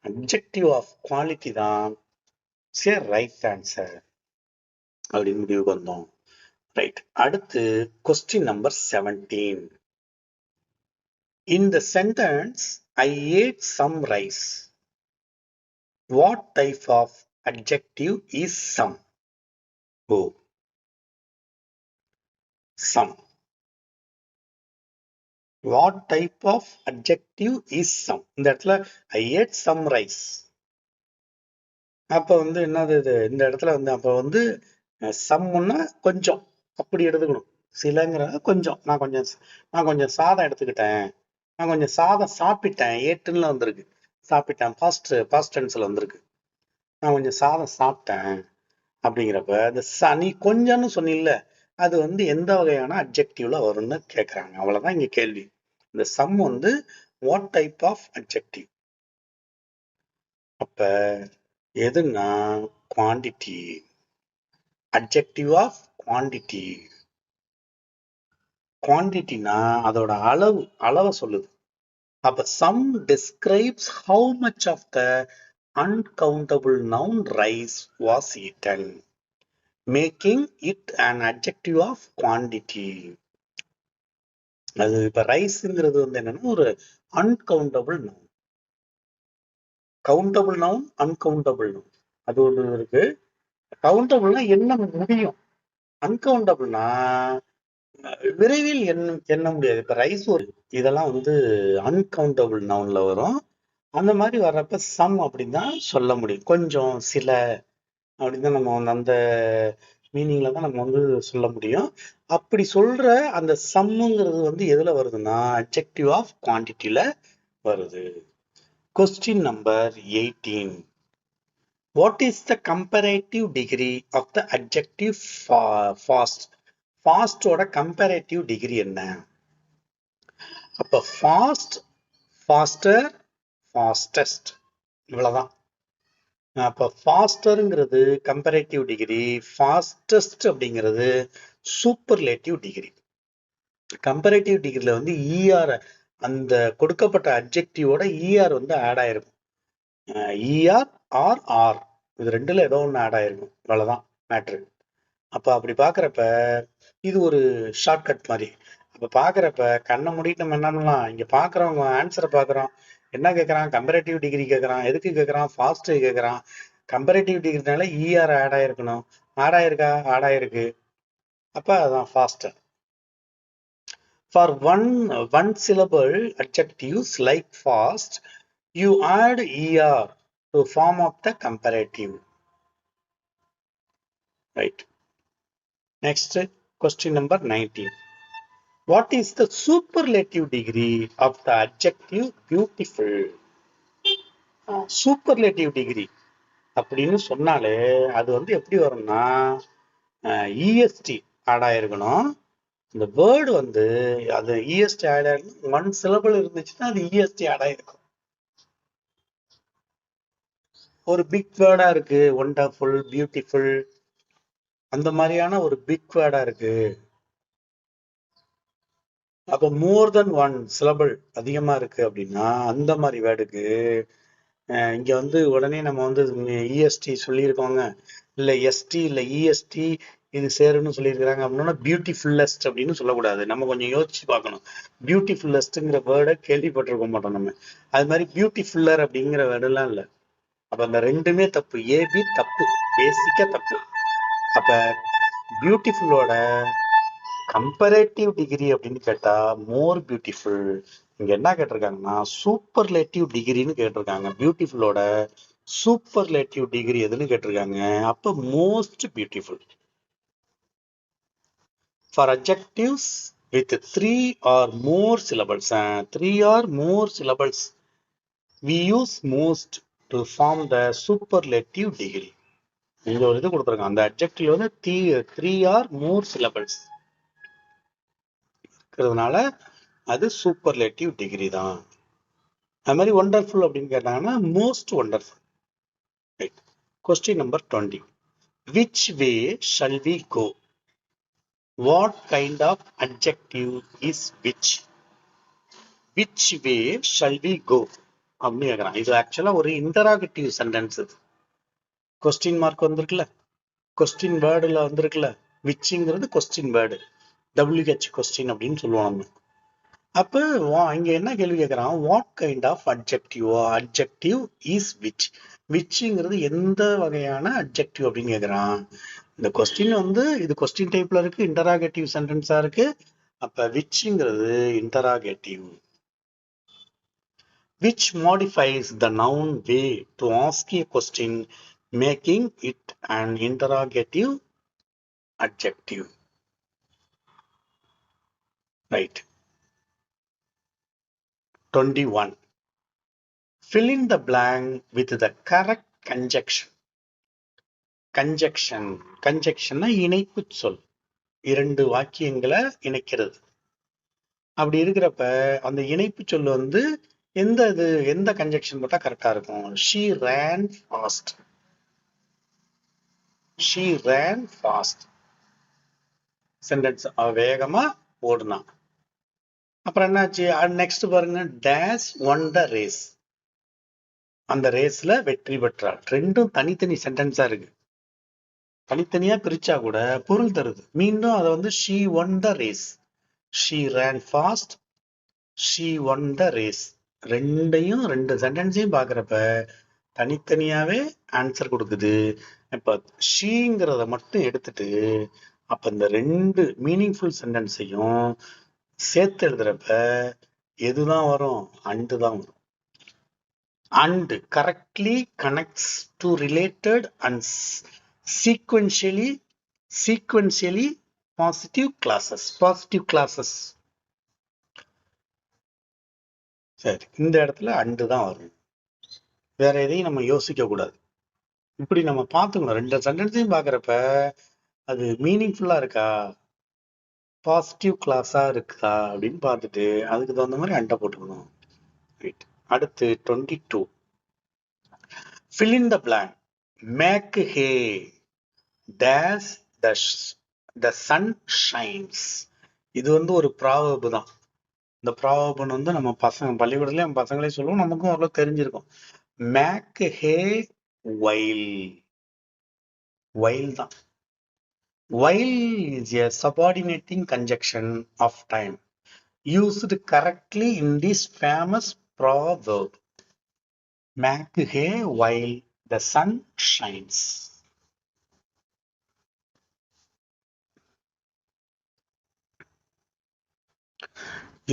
அட்ஜெக்டிவ் ஆஃப் குவாலிட்டி தான் சரி ரைட் ஆன்சர் அப்படின்னு முடிவுக்கு வந்தோம். ரைட். அடுத்து question number 17. In the sentence, I ate some rice. What type of adjective is some? Oh, some. What type of adjective is some? இந்த இடத்துல I ate some rice. அப்ப என்னது இது? இந்த இடத்துல அப்ப சம்முன்னா கொஞ்சம் அப்படி எடுத்துக்கணும். சிலங்கிற கொஞ்சம், நான் கொஞ்சம் சாதம் எடுத்துக்கிட்டேன், நான் கொஞ்சம் சாதம் சாப்பிட்டேன். ஏட்டுன்னு வந்திருக்கு, சாப்பிட்டேன் பாஸ்ட் டென்ஸ்ல வந்திருக்கு. நான் கொஞ்சம் சாதம் சாப்பிட்டேன் அப்படிங்கிறப்ப இந்த நீ கொஞ்சம்னு சொன்னில்ல, அது எந்த வகையான அட்ஜெக்டிவ்ல வரும்னு கேட்கறாங்க. அவ்வளவுதான் இங்க கேள்வி. இந்த some what type of adjective? அப்ப எதுன்னா குவான்டிட்டி, அட்ஜெக்டிவ் ஆஃப் குவான்டிட்டி. குவான்டிட்டினா அதோட அளவை சொல்லுது. அப்ப some describes how much of the uncountable noun rice was eaten. Making it an adjective of quantity. அது இப்ப ரைஸ்ங்கிறது வந்து என்னன்னா ஒரு uncountable noun. Countable noun, uncountable noun, அது ஒண்ணு இருக்கு. கவுண்டபிள்னா எண்ண முடியும், அன்கவுண்டபிள்னா விரைவில் எண்ண முடியாது. இப்ப ரைஸ் ஒரு இதெல்லாம் வந்து அன்கவுண்டபிள் நவுன்ல வரும். அந்த மாதிரி வர்றப்ப சம் அப்படின்னு தான் சொல்ல முடியும். கொஞ்சம், சில அப்படின்னு தான் நம்ம வந்து அந்த மீனிங்ல தான் நம்ம வந்து சொல்ல முடியும். அப்படி சொல்ற அந்த சம்முங்கிறது வந்து எதுல வருதுன்னா அட்ஜெக்டிவ் ஆஃப் குவான்டிட்டியில வருது. Question number 18. What is the comparative degree of the adjective fast? Fast ஓட comparative degree என்ன? அப்ப fast, faster, fastest இவ்வளவுதான். அப்ப ஃபாஸ்டர்ங்கிறது கம்பேரேட்டிவ் டிகிரி, ஃபாஸ்டஸ்ட் அப்படிங்கிறது சூப்பர்லேட்டிவ் டிகிரி. கம்பேரேட்டிவ் டிகிரில வந்து இஆர், அந்த கொடுக்கப்பட்ட அட்ஜெக்டிவோட இஆர் வந்து ஆட் ஆயிருக்கும். இஆர் ஆர் ஆர், இது ரெண்டுல ஏதோ ஒன்று ஆட் ஆயிருக்கும், அவ்வளவுதான் மேட்ரு. அப்ப அப்படி பாக்குறப்ப இது ஒரு ஷார்ட்கட் மாதிரி. அப்ப பாக்குறப்ப கண்ணை மூடிட்டு நம்ம என்ன பண்ணலாம், இங்க பாக்குறவங்க ஆன்சரை பாக்குறோம், என்ன கேட்கறான், கம்பேரேட்டிவ் டிகிரி கேட்கறான். எதுக்கு கேட்கறான், ஃபாஸ்ட் கேட்கறான். கம்பேரேட்டிவ் டிகிரினால இஆர் ஆட் ஆயிருக்கணும், ஆட் ஆயிருக்கா, ஆட் ஆயிருக்கு. அப்ப அதான் faster. For one syllable adjectives like fast, you add er to form of the comparative. Right. Next, question number 19. What is the superlative degree of the adjective beautiful? Superlative degree அப்படின்னு சொன்னாலே அது வந்து எப்படி வரும்னா EST add ஆயிருக்கணும். இந்த word வந்து அது இஎஸ்டி ஆட் ஆயிருக்கணும். ஒன் சிலபிள் இருந்துச்சுன்னா அது இஎஸ்டி ஆட் ஆயிருக்கும். ஒரு பிக் வேர்டா இருக்கு, ஒண்டர்ஃபுல், பியூட்டிஃபுல், அந்த மாதிரியான ஒரு பிக் வேர்டா இருக்கு. அப்ப மோர் தென் ஒன் சிலபிள் அதிகமா இருக்கு அப்படின்னா அந்த மாதிரி வேர்டுக்கு இங்க வந்து உடனே நம்ம வந்து இஎஸ்டி சொல்லியிருக்கோங்க, இல்ல எஸ்டி இல்ல இஎஸ்டி இது சேருன்னு சொல்லியிருக்கிறாங்க அப்படின்னா பியூட்டிஃபுல்லஸ்ட் அப்படின்னு சொல்லக்கூடாது. நம்ம கொஞ்சம் யோசிச்சு பார்க்கணும். பியூட்டிஃபுல்லஸ்ட்ங்கிற வேர்டை கேள்விப்பட்டிருக்க மாட்டோம் நம்ம. அது மாதிரி பியூட்டிஃபுல்லர் அப்படிங்கிற வேர்டெல்லாம் இல்லை. அப்ப அந்த ரெண்டுமே தப்பு, ஏபி தப்பு, பேசிக்கா தப்பு. அப்ப பியூட்டிஃபுல்லோட கம்பேரேட்டிவ் டிகிரி அப்படின்னு கேட்டா மோர் பியூட்டிஃபுல். இங்க என்ன கேட்டிருக்காங்கன்னா சூப்பர்லேட்டிவ் டிகிரின்னு கேட்டிருக்காங்க. பியூட்டிஃபுல்லோட சூப்பர்லேட்டிவ் டிகிரி எதுன்னு கேட்டிருக்காங்க. அப்ப most beautiful. For adjectives with 3 or more syllables, 3 or more syllables, we use most to form the superlative degree. இங்க ஒரு இது கொடுத்துருக்காங்க, அந்த அட்ஜெக்டிவ் வந்து 3 or more syllables இருக்கிறதுனால அது சூப்பர்லேட்டிவ் டிகிரி தான். அது மாதிரி ஒண்டர்ஃபுல் அப்படின்னு கேட்டாங்கன்னா most wonderful. Right. Question number 20. Which way shall we go? What kind of adjective is which? Which way shall we go அப்படின்னு கேட்கறான். இது ஆக்சுவலா ஒரு இன்டராகேட்டிவ் சென்டென்ஸ். இது கொஸ்டின் மார்க் வந்திருக்குல்ல, கொஸ்டின் வேர்டுல வந்திருக்குல்ல, விச்ங்கிறது கொஸ்டின் வேர்டு, WH கொஸ்டின் அப்படின்னு சொல்லுவோம் நம்ம. அப்ப இங்க என்ன கேள்வி கேட்கறான், what kind of adjective, adjective is which, விச்ங்கிறது எந்த வகையான அட்ஜெக்டிவ் அப்படின்னு கேட்கறான். இந்த கொஸ்டின் வந்து இது கொஸ்டின் டைப்ல இருக்கு, இன்டராகேட்டிவ் சென்டென்ஸா இருக்கு. அப்ப விச்ங்கிறது interrogative. Which modifies the noun way to ask a question, making it an interrogative adjective. Right. 21. Fill in the blank with the correct conjunction. Conjunction இணைப்பு சொல், இரண்டு வாக்கியங்களை இணைக்கிறது. அப்படி இருக்கிறப்ப அந்த இணைப்பு சொல் வந்து எந்த கன்ஜெக்ஷன் போட்டா கரெக்டா இருக்கும்? She ran fast. She ran fast. Sentence வேகமா ஓடுனா. அப்புறம் என்னாச்சு, நெக்ஸ்ட் பாருங்க, டேஷ் ஒன் த ரேஸ், அந்த ரேஸ்ல வெற்றி பெற்றார். ரெண்டும் தனித்தனி சென்டென்ஸா இருக்கு. தனித்தனியா பிரிச்சா கூட பொருள் தருது. மீண்டும் அதை வந்து she won the race, she ran fast, she won the race. ரெண்டையும் ரெண்டு சென்டென்ஸையும் பாக்குறப்ப தனித்தனியாவே ஆன்சர் கொடுக்குது. இப்ப ஷீங்கிறத மட்டும் எடுத்துட்டு அப்ப இந்த ரெண்டு மீனிங்ஃபுல் சென்டென்ஸையும் சேர்த்து எழுதுறப்ப எதுதான் வரும்? அண்டு தான் வரும். And correctly connects to related and sequentially positive classes. சரி, இந்த இடத்துல அண்டு தான் வரும். வேற எதையும் நம்ம யோசிக்க கூடாது. இப்படி நம்ம பார்த்துக்கணும். ரெண்டு சென்டென்ஸையும் பார்க்குறப்ப அது மீனிங்ஃபுல்லா இருக்கா, பாசிட்டிவ் கிளாஸா இருக்கா அப்படின்னு பார்த்துட்டு அதுக்கு தகுந்த மாதிரி அண்டை போட்டுக்கணும். அடுத்து 22. Fill in the blank. Make hay dash the sun shines. இது வந்து ஒரு ப்ராவர்பு தான். இந்த ப்ராவர்பு வந்து நம்ம பள்ளிக்கூடத்துல நம்ம பசங்களே சொல்லுவோம், நமக்கும் ஓரளவு தெரிஞ்சிருக்கும். மேக் ஹே while தான். While is a subordinating conjunction of time used correctly in this famous proverb. Make hay while the sun shines.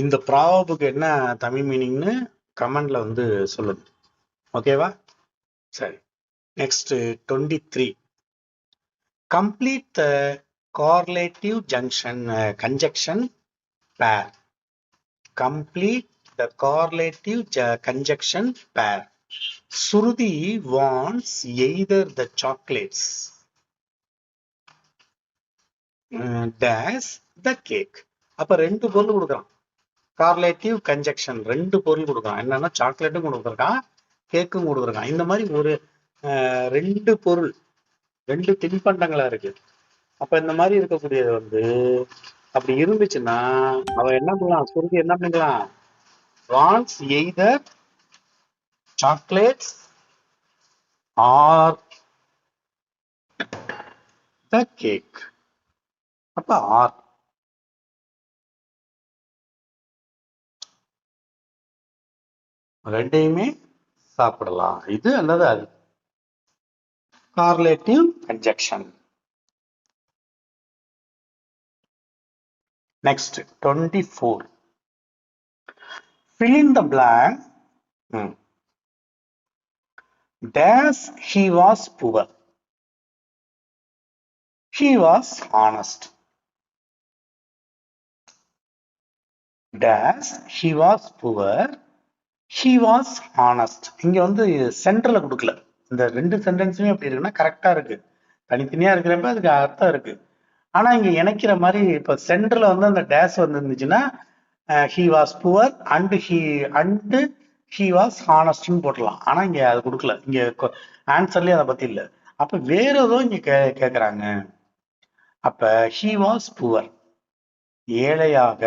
இந்த ப்ராவர்புக்கு என்ன தமிழ் மீனிங்னு கமெண்ட்ல வந்து சொல்லுங்க. ஓகேவா? சரி, next 23. Complete the correlative conjunction pair. Complete the correlative conjunction pair. Suruthi wants either the chocolates dash the cake. அப்ப ரெண்டு பொருள் கொடுக்குறான். கார்லேட்டிவ் கன்ஜெக்ஷன் ரெண்டு பொருள் கொடுக்குறான். என்னன்னா சாக்லேட்டும் கொடுத்துருக்கான், கேக்கும் கொடுத்துருக்கான். இந்த மாதிரி ஒரு ரெண்டு பொருள், ரெண்டு தின்பண்டங்களா இருக்கு. அப்ப இந்த மாதிரி இருக்கக்கூடியது வந்து அப்படி இருந்துச்சுன்னா அவன் என்ன பண்ணலாம்? சுருதி என்ன பண்ணலாம்? Wants either chocolates R the cake. அப்ப ஆர் ரெண்டையுமே சாப்பிடலாம், இது அல்லது அது. கார்லேட்டிவ் conjunction. Next 24. Fill in the blank. Dash he was poor, he was honest. Dash he was poor, he was honest. இங்க வந்து சென்டர்ல கொடுக்கல. இந்த ரெண்டு சென்டென்ஸுமே எப்படி இருக்குன்னா கரெக்டா இருக்கு. தனித்தனியா இருக்கிறப்ப அதுக்கு அர்த்தம் இருக்கு. ஆனா இங்க இணைக்கிற மாதிரி இப்ப சென்டர்ல வந்து அந்த டேஷ் வந்து இருந்துச்சுன்னா he was poor and he was honest போடலாம். ஆனா இங்க அது கொடுக்கல. இங்க ஆன்சர்லயே அதை பத்தி இல்ல. அப்ப வேற ஏதோ இங்க கேக்குறாங்க. அப்ப he was poor, ஏழையாக,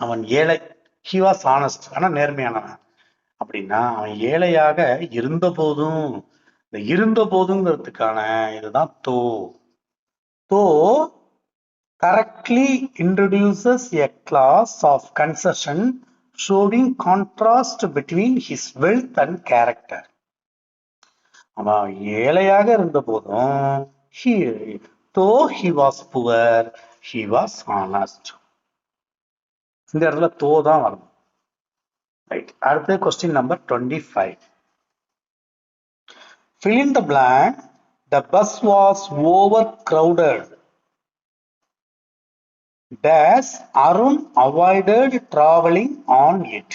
அவன் ஏழை. he was honest, ஆனா நேர்மையானவன். அப்படின்னா அவன் ஏழையாக இருந்த போதும், இந்த இருந்த போதுங்கிறதுக்கான இதுதான் தோ correctly introduces a clause of concession showing contrast between his wealth and character. அவன் ஏழையாக இருந்த போதும் though he was poor, he was honest. இந்த இடத்துல தோ தான் வரும். ரைட். அடுத்த question number 25. Fill in the blank. The bus was overcrowded. Dash Arun avoided traveling on it.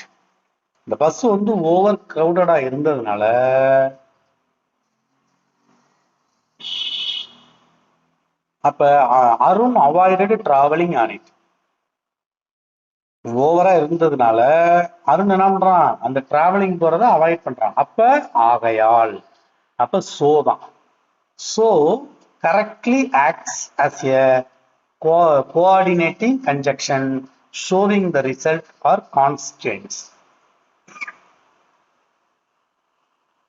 இந்த பஸ் வந்து ஓவர் கிரௌடடா இருந்ததுனால அப்ப Arun avoided travelling on it. ஓவரா இருந்ததுனால அருண் என்ன பண்றான்? அந்த டிராவலிங் போறத அவாய்ட் பண்றான். அப்ப ஆகையால், அப்ப சோ தான். So correctly acts as a coordinating conjunction showing the result or consequence.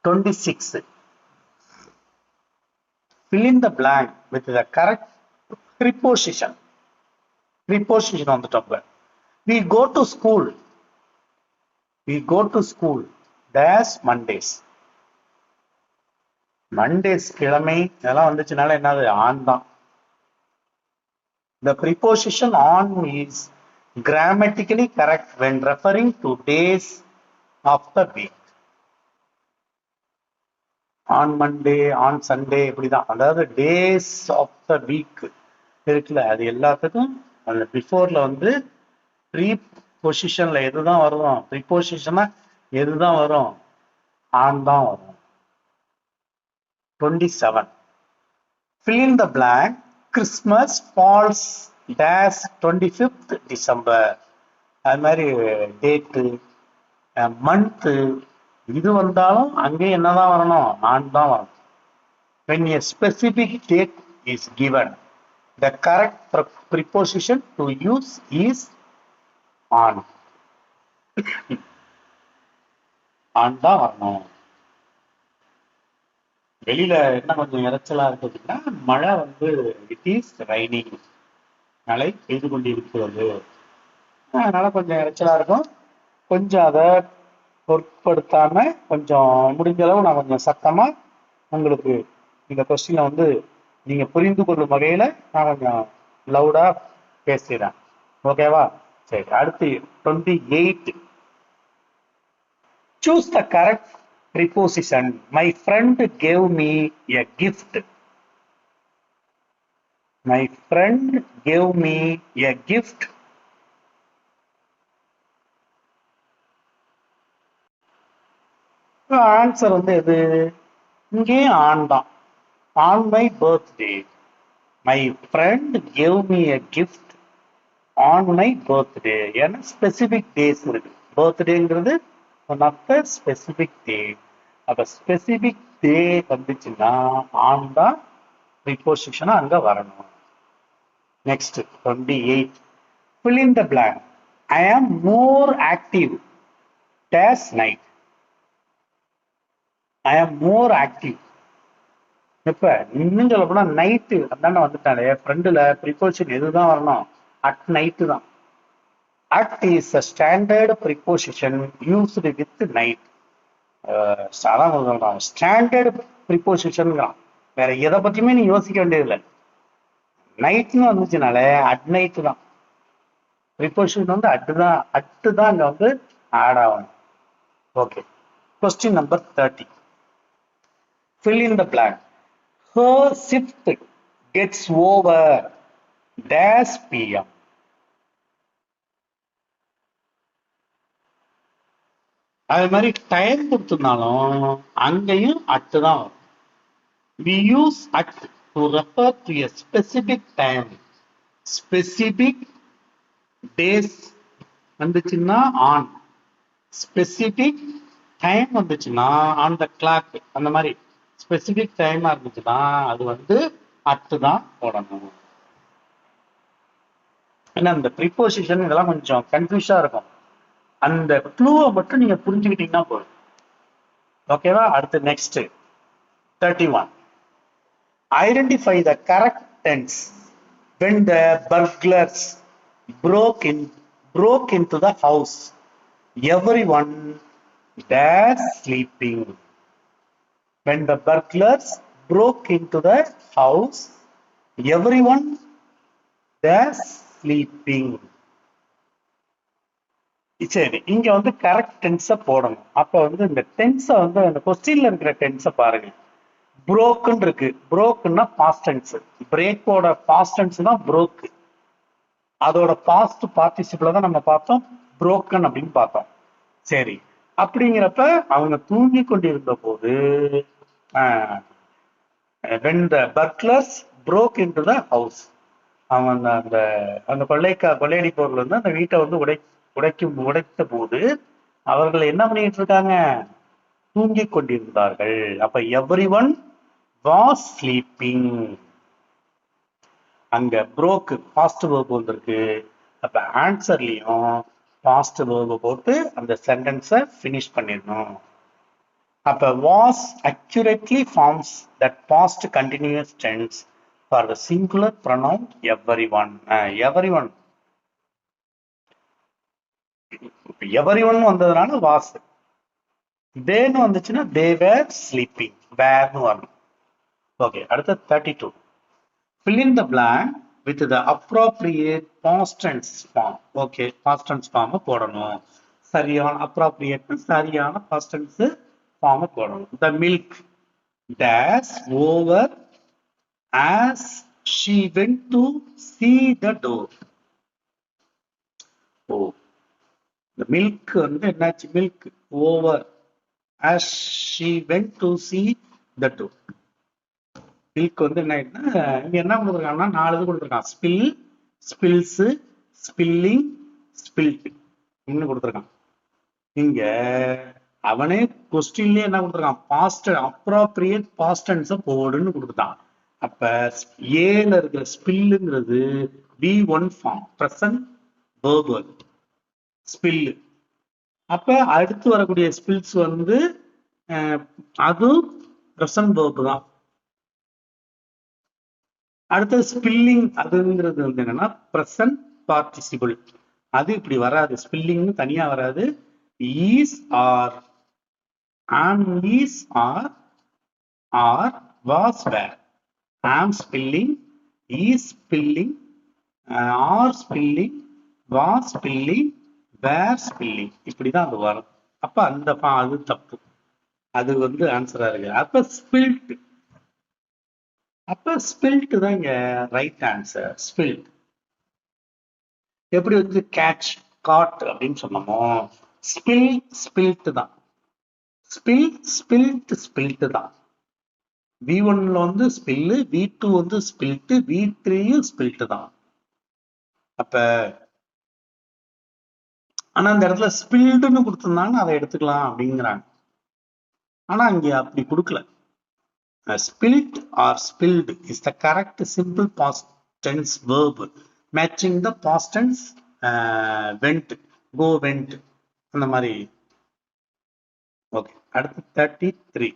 26. fill in the blank with the correct preposition. Preposition வந்துட்டோம். We go to school. We go to school. Dash Mondays. Mondays கிழமை இதெல்லாம் வந்துச்சுனால என்னது on தான். The preposition on is grammatically correct when referring to days of the week. On Monday, on Sunday இப்படிதான். அதாவது days of the week இருக்குல்ல, அது எல்லாத்துக்கும் அந்த பிஃபோர்ல வந்து ப்ரீபொசிஷன்ல எதுதான் வரும், ப்ரீபொசிஷனா எதுதான் வரும், ஆன் தான் வரும். 27. Fill in the blank. Christmas falls dash 25th December. அது மாதிரி டேட்டு மந்த்து இது வந்தாலும் அங்கே என்னதான் வரணும், ஆன் தான் வரணும். When a specific date is given, the correct preposition to use is on. On தான் வரணும். வெளியில என்ன கொஞ்சம் இறைச்சலா இருக்குதுன்னா, மழை வந்து இட் இஸ் ரைனிங், மழை பெய்து கொண்டிருக்கிறது, அதனால கொஞ்சம் இறைச்சலா இருக்கும். கொஞ்சம் அதை பொருட்படுத்தாம கொஞ்சம் முடிஞ்ச அளவு நான் கொஞ்சம் சத்தமா உங்களுக்கு இந்த கொஸ்டினை வந்து நீங்க புரிந்து கொள்ளும் வகையில நான் கொஞ்சம் லவுடா பேசுறேன். ஓகேவா? சரி, அடுத்து 28. Choose the correct preposition. My friend gave me a gift. My friend gave me a gift. Answer வந்து எது? இங்கே ஆன் தான். On my birthday. My friend gave me a gift on my birthday. ஏன்னா ஸ்பெசிபிக் டேஸ் இருக்கு. பர்த்டேங்கிறது one of the specific டே. அப்ப specific டே வந்துச்சுன்னா on தான் ப்ரீபொசிஷனா அங்க வரணும். Next 28. Fill in the blank. I am more active dash night. I am more active. இப்ப இன்னும் சொல்ல போனா நைட்டு அதான வந்துட்டாலே, ஃப்ரெண்டுல ப்ரிபோசிஷன் எதுதான் வரணும், அட் நைட்டு தான். At is a standard preposition used with night. Standard preposition வேற எதை பத்தியுமே நீ யோசிக்க வேண்டியதில்லை. நைட்னு வந்துச்சுனாலே அட் நைட்டு தான். ப்ரிபோசிஷன் வந்து அட்டு தான் அங்க வந்து ஆட் ஆகணும். Okay, question number 30. Fill in the blank. Her shift gets over dash PM. அது மாதிரி டைம் கொடுத்திருந்தாலும் அங்கேயும் அட்டு தான் வரும். We use at to refer to a specific time. Specific days வந்துச்சுன்னா ஆன், ஸ்பெசிபிக் டைம் வந்துச்சுன்னா ஆன் த கிளாக். அந்த மாதிரி specific டைமா இருந்துச்சுன்னா அது வந்து அட்டு தான் போடணும். ஏன்னா அந்த ப்ரிபோசிஷன் இதெல்லாம் கொஞ்சம் கன்ஃபியூஸா இருக்கும். அந்த க்ளூவை மட்டும் நீங்க புரிஞ்சுக்கிட்டீங்கன்னா போதும். ஓகேவா? அடுத்து next 31. Identify the correct tense when the burglars broke into the house. Everyone dash sleeping. When the burglars broke into the house, everyone dash sleeping. சரி, இங்க வந்து கரெக்ட் டென்ஸ போடணும். அப்ப வந்து இந்த டென்ஸ வந்து அந்த கொஸ்டின்ல இருக்கிற டென்ஸ பாருங்க. புரோக்குன்னு இருக்கு. புரோக்குன்னா பாஸ்ட் டென்ஸ். பிரேக்கோட பாஸ்ட் டென்ஸ் தான் புரோக். அதோட பாஸ்ட் பார்ட்டிசிபிள தான் நம்ம பார்த்தோம் புரோக்கன் அப்படின்னு பார்த்தோம். சரி, அப்படிங்கிறப்ப அவங்க தூங்கி கொண்டிருந்த போது when the burglars broke into the house, அவங்க அந்த கொள்ளையடி பொருள் வந்து அந்த வீட்டை வந்து உடைத்த போது அவர்கள் என்ன பண்ணிட்டு இருக்காங்க, தூங்கி கொண்டிருந்தார்கள். அப்ப everyone was sleeping. அங்க broke past verb வந்திருக்கு. அப்ப ஆன்சர்லயும் past verb போட்டு அந்த சென்டென்ஸை finish பண்ணிடணும். அப்ப was accurately forms that past continuous tense for the singular pronoun everyone. Everyone everyone வந்ததுனால was. theyன்னு வந்துச்சுன்னா they were sleeping. whereன்னு வரணும். ஓகே, அடுத்த 32. fill in the blank with the appropriate past tense form. Okay, past tense form போடணும். சரியான appropriate சரியான past tense form போடணும். the milk dash over as she went to see the door. O, the milk வந்து என்னாச்சு? milk over as she went to see the door. milk வந்து என்ன ஆயிடுனா, இங்க என்ன கொடுத்துருக்காங்கன்னா 4 இது கொடுத்துருக்கான். spill, spills, spilling, spilt இன்னும் கொடுத்துருக்கான். இங்க அவனே கொஸ்டின்லயே என்ன கொடுத்துருக்கான்? பாஸ்ட் அப்ராப்ரியேட் பாஸ்ட் டென்ஸ் போடுன்னு கொடுத்துட்டான். அப்ப ஏல இருக்கிற ஸ்பில்லுங்கிறது V1 form, present verbal spill. அப்ப அடுத்து வரக்கூடிய ஸ்பில்ஸ் வந்து அது பிரசன்ட் வெர்ப் தான். அடுத்தது ஸ்பில்லிங், அதுங்கிறது வந்து என்னன்னா பிரசன்ட் பார்ட்டிசிபிள். அது இப்படி வராது, ஸ்பில்லிங் தனியா வராது. Is are am is or was were. am spilling, is spilling, are spilling, was spilling, were spilling. இப்படிதான் அது வரும். அப்ப அந்த அது தப்பு, அது வந்து ஆன்சரா இருக்கு. அப்ப ஸ்பில்ட், அப்ப ஸ்பில்ட் தான் இங்க ரைட் ஆன்சர். ஸ்பில்ட் எப்படி வந்து கேட்ச், காட் அப்படின்னு சொன்னோமோ, ஸ்பில் ஸ்பில்ட் தான். ஸ்பில் ஸ்பில்ட் ஸ்பில்ட் தான். V1ல வந்து ஸ்பில், V2 வந்து ஸ்பில்ட், V3 ஸ்பில்ட் தான். அப்ப ஆனா இந்த இடத்துல ஸ்பில்டுன்னு கொடுத்திருந்தாங்க, அதை எடுத்துக்கலாம் அப்படிங்கிறாங்க. ஆனா இங்க அப்படி கொடுக்கல. Spilt or spilled is the correct simple past tense verb matching the past tense went, go went அந்த மாதிரி. ஓகே, அடுத்து 33.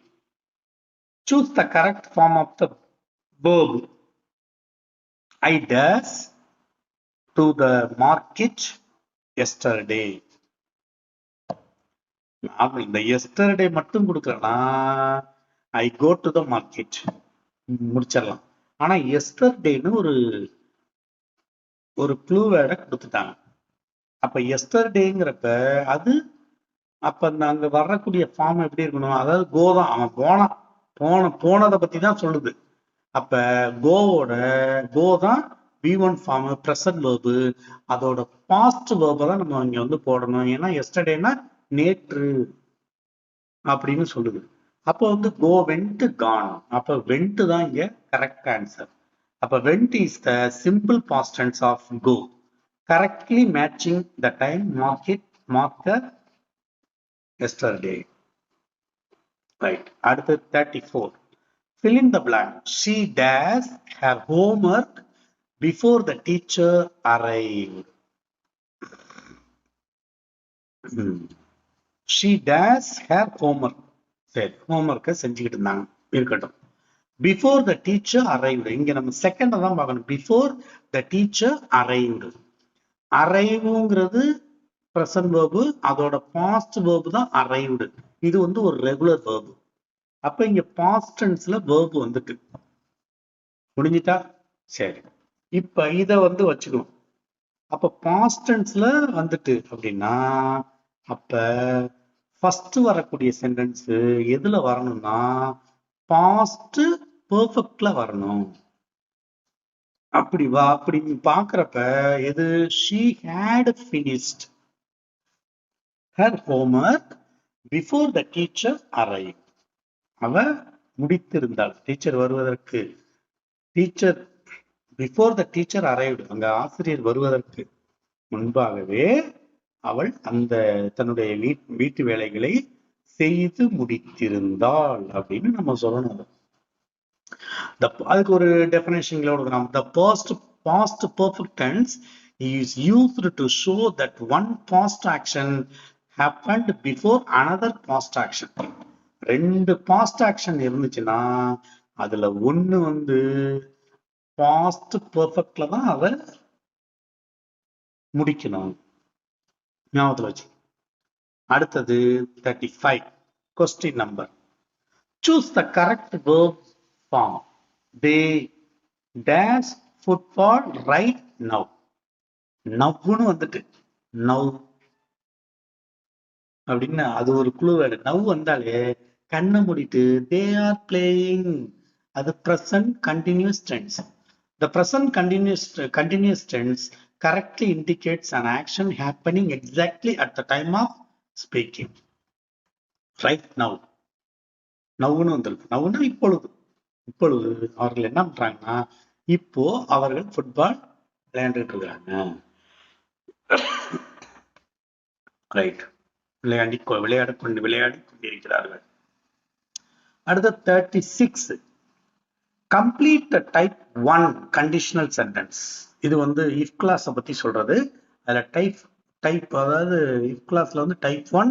choose the correct form of the verb. I dash to the market yesterday. இந்த yesterday மட்டும் கொடுக்கலனா I go to the market முடிச்சிடலாம். ஆனா yesterdayன்னு ஒரு clue வேர்டை கொடுத்துட்டாங்க. அப்ப yesterdayங்கிறப்ப அது அப்ப அங்க வரக்கூடிய ஃபார்ம் எப்படி இருக்கணும்? அதாவது கோதான், அவன் போனதை பத்தி தான் சொல்லுது. அப்ப கோவோட தான் V1 ஃபார்ம், பிரசன்ட் வேர்பு. அதோட பாஸ்ட் வேர்பை தான் நம்ம இங்க வந்து போடணும். ஏன்னா எஸ்டர்டேனா நேற்று அப்படின்னு சொல்லுது. அப்போ வந்து கோ வெண்ட் கான். அப்ப வெண்ட் தான் இங்க கரெக்ட் ஆன்சர். அப்ப went is the simple past tense of go, correctly matching the time marker yesterday. Right. அடுத்து 34. fill in the blank. She does her homework before the teacher arrived. She does her homework. சரி, ஹோம்ஒர்க்கை செஞ்சுக்கிட்டு இருந்தாங்க, இருக்கட்டும். Before the teacher arrived, இங்க நம்ம second தான் பார்க்கணும். Before the teacher arrived. அரைவுங்கிறது பிரசன்ட் வேர்பு, அதோட பாஸ்ட் வேர்பு தான் அரைவ்டு. இது வந்து ஒரு ரெகுலர் வேர்பு. அப்ப இங்க பாஸ்ட் டென்ஸ்ல வேர்பு வந்துட்டு முடிஞ்சிட்டா. சரி, இப்ப இத வந்து வச்சுக்கணும். அப்ப பாஸ்ட் டென்ஸ்ல வந்துட்டு அப்படின்னா, அப்ப ஃபர்ஸ்ட் வரக்கூடிய சென்டென்ஸ் எதுல வரணும்னா பாஸ்ட் பெர்ஃபெக்ட்ல வரணும். அப்படி பாக்குறப்ப எது? she had finished her homework before the teacher arrived. அவ முடித்திருந்தாள், டீச்சர் வருவதற்கு. Teacher before the teacher arrived, அங்க ஆசிரியர் வருவதற்கு முன்பாகவே அவள் அந்த தன்னுடைய வீட்டு வேலைகளை செய்து முடித்திருந்தாள் அப்படின்னு நம்ம சொல்லணும். அதுக்கு ஒரு டெஃபினேஷன் கொடுக்கலாம். The past perfect tense is used to show that one past action happened before another past action. 2 past action இருந்துச்சுன்னா அதுல ஒண்ணு வந்து பாஸ்ட் பெர்ஃபெக்ட்ல தான் அதை முடிக்கணும். ஞாபகத்துல வச்சு. அடுத்தது 35 question number. Choose the correct verb form. They dash football right now. நவ்வுன்னு வந்துட்டு நவ் அப்படின்னு அது ஒரு குழு வேர்டு. நவ் வந்தாலே கண்ணை மூடிட்டு தே ஆர் பிளேயிங், அது present continuous tense. The present continuous tense correctly indicates an action happening exactly at the time of speaking. Right now. நவ்வுன்னு வந்திருக்கு. நவ்வுன்னா இப்பொழுது. இப்பொழுது அவர்கள் என்ன பண்றாங்கன்னா இப்போ அவர்கள் ஃபுட்பால் விளையாண்டுட்டு இருக்காங்க. ரைட். விளையாடி கொண்டிருக்கிறார்கள். அடுத்த 36. Complete the type 1 conditional sentence. இது வந்து இஃப் கிளாஸ் பத்தி சொல்றது. அதுல டைப் அதாவது இஃப் கிளாஸ்ல வந்து டைப் 1,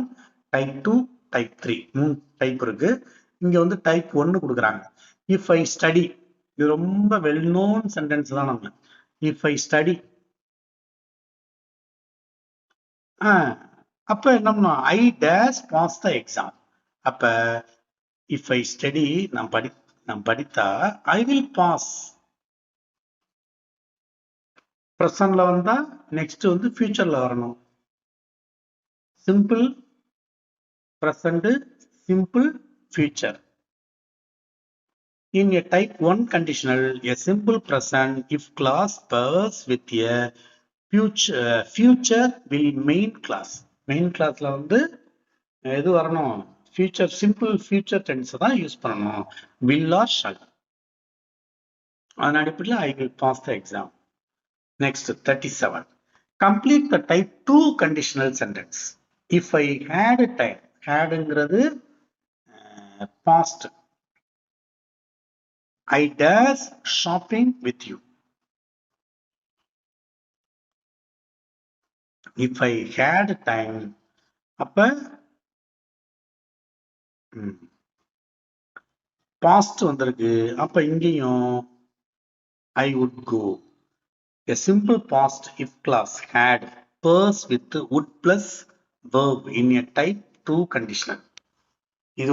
டைப் 2, டைப் 3 3 டைப் இருக்கு. இங்க வந்து டைப் 1 கொடுக்குறாங்க. இஃப் ஐ ஸ்டடி, இது ரொம்ப வெல் நோன் சென்டென்ஸ் தான். நம்ம இஃப் ஐ ஸ்டடி, அப்ப என்ன பண்ணுவோம், I dash pass the exam. அப்ப இஃப் ஐ ஸ்டடி, நான் படித்தா ஐ வில் பாஸ். பிரசன்ட்ல வந்தா நெக்ஸ்ட் வந்து ஃபியூச்சர்ல வரணும். Simple present, simple future. In a type 1 conditional, a simple present if clause pairs with a future will main class. Main classல வந்து எது வரணும், future simple future tense தான் யூஸ் பண்ணணும். will or shall. அதன் அடிப்படையில் I will pass the exam. Next 37. Complete the type 2 conditional sentence. If I had time, hadங்கிறது past. I dash shopping with you. If I had time, அப்ப past வந்திருக்கு. அப்ப இங்கேயும் I would go. A simple past if clause had pairs with would plus verb in a type 2 conditional. இது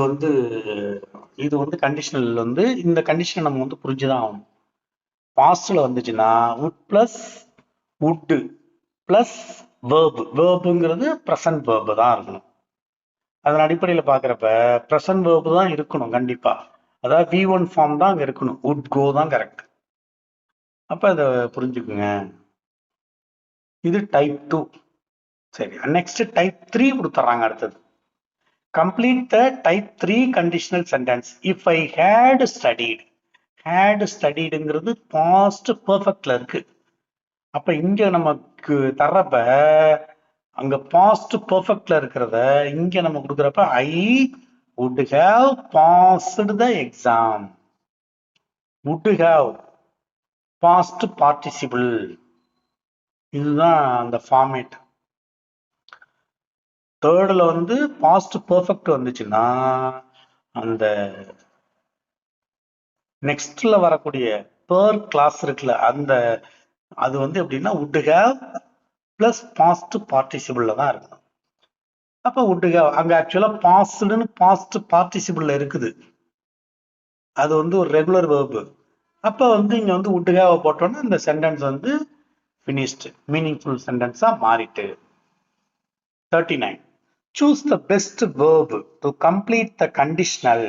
வந்து conditional வந்து இந்த கண்டிஷனை நம்ம வந்து புரிஞ்சுதான் ஆகணும். பாஸ்ட்ல வந்துச்சுன்னா would plus would plus verb. வேர்புங்கிறது ப்ரெசன்ட் வேர்பு தான் இருக்கணும். அதன் அடிப்படையில் பார்க்குறப்ப ப்ரெசன்ட் வேர்பு தான் இருக்கணும் கண்டிப்பா. அதாவது V1 ஃபார்ம் தான் அங்கே இருக்கணும். would go தான் கரெக்ட். அப்ப அதை புரிஞ்சுக்குங்க. இது டைப் 2. சரி, நெக்ஸ்ட் டைப் 3 கொடுத்துட்றாங்க. அடுத்தது complete the type 3 conditional sentence. If I had studied. had studiedங்கிறது past perfectல இருக்கு. அப்ப இங்க நமக்கு தர்றப்ப அங்க past perfectல இருக்கிறத இங்க நம்ம கொடுக்குறப்ப I would have passed the exam. would have past participle. இதுதான் அந்த ஃபார்மேட். தேர்ட்ல வந்து பாஸ்ட் பெர்ஃபெக்ட் வந்துச்சுன்னா அந்த நெக்ஸ்ட்ல வரக்கூடிய பேர் கிளாஸ் இருக்குல்ல, அந்த அது வந்து எப்படின்னா would have பிளஸ் பாஸ்ட் பார்ட்டிசிபிள்ல தான் இருக்கணும். அப்ப would have அங்க ஆக்சுவலா பாஸ்ட்னு பாஸ்ட் பார்ட்டிசிபிள்ல இருக்குது. அது வந்து ஒரு ரெகுலர் வேர்பு. அப்ப வந்து இங்க வந்து would have போட்டோன்னா இந்த சென்டென்ஸ் வந்து finished, மீனிங்ஃபுல் சென்டென்ஸா மாறிட்டு. 39. Choose the best verb to complete the conditional.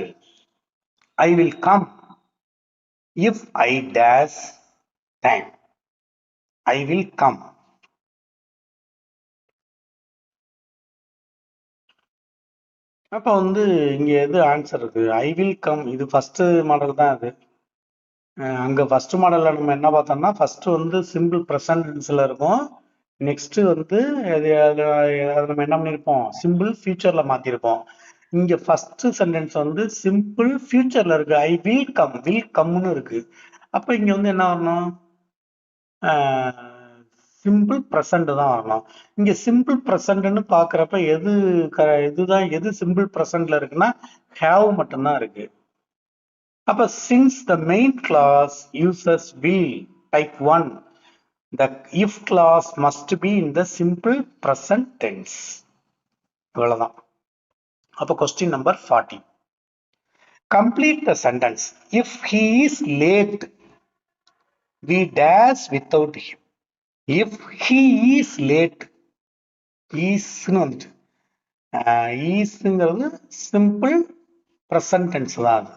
I will come if I dash time. I will come. அப்ப வந்து இங்க எது ஆன்சர் இருக்கு, ஐ வில் கம். இது ஃபர்ஸ்ட் மாடல் தான். அது அங்க ஃபர்ஸ்ட் மாடல்ல நம்ம என்ன பார்த்தோம்னா ஃபர்ஸ்ட் வந்து சிம்பிள் ப்ரெசன்ட்ஸ்ல இருக்கும். நெக்ஸ்ட் வந்து அது நம்ம என்ன பண்ணிருப்போம், சிம்பிள் ஃபியூச்சர்ல மாத்திருப்போம். இங்க ஃபர்ஸ்ட் சென்டென்ஸ் வந்து சிம்பிள் ஃபியூச்சர்ல இருக்கு. ஐ வில் கம், வில் கம்னு இருக்கு. அப்ப இங்க வந்து என்ன வரணும், சிம்பிள் ப்ரெசன்ட் தான் வரணும். இங்க சிம்பிள் ப்ரெசன்ட்னு பாக்குறப்ப எது சிம்பிள் ப்ரெசன்ட்ல இருக்குன்னா ஹேவ் மட்டும்தான் இருக்கு. அப்ப since the main clause uses will type 1, the if clause must be in the simple present tense. இவ்வளவுதான். அப்ப question number 40. Complete the sentence. If he is late, we dash without him. If he is late, isன்னு வந்துட்டு ஈஸ்ங்கிறது simple present tense தான் அது.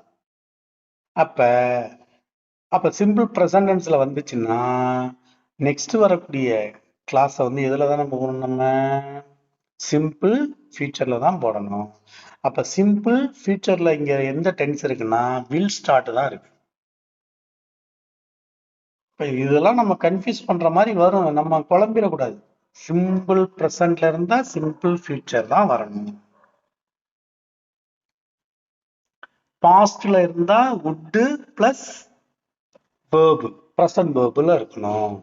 அப்ப simple present டென்ஸ்ல வந்துச்சுன்னா next வரக்கூடிய கிளாஸ வந்து எதுல தான் போடணும், நம்ம சிம்பிள் ஃபியூச்சர்ல தான் போடணும். அப்ப சிம்பிள் ஃபியூச்சர்ல இங்க எந்த டென்ஸ் இருக்குன்னா வில் ஸ்டார்ட் தான் இருக்கு. இப்ப இதெல்லாம் நம்ம கன்ஃபியூஸ் பண்ற மாதிரி வரும், நம்ம குழம்பிடக்கூடாது. சிம்பிள் ப்ரெசன்ட்ல இருந்தா சிம்பிள் ஃபியூச்சர் தான் வரணும். பாஸ்ட்ல இருந்தா would பிளஸ் verb present verbல இருக்கணும்.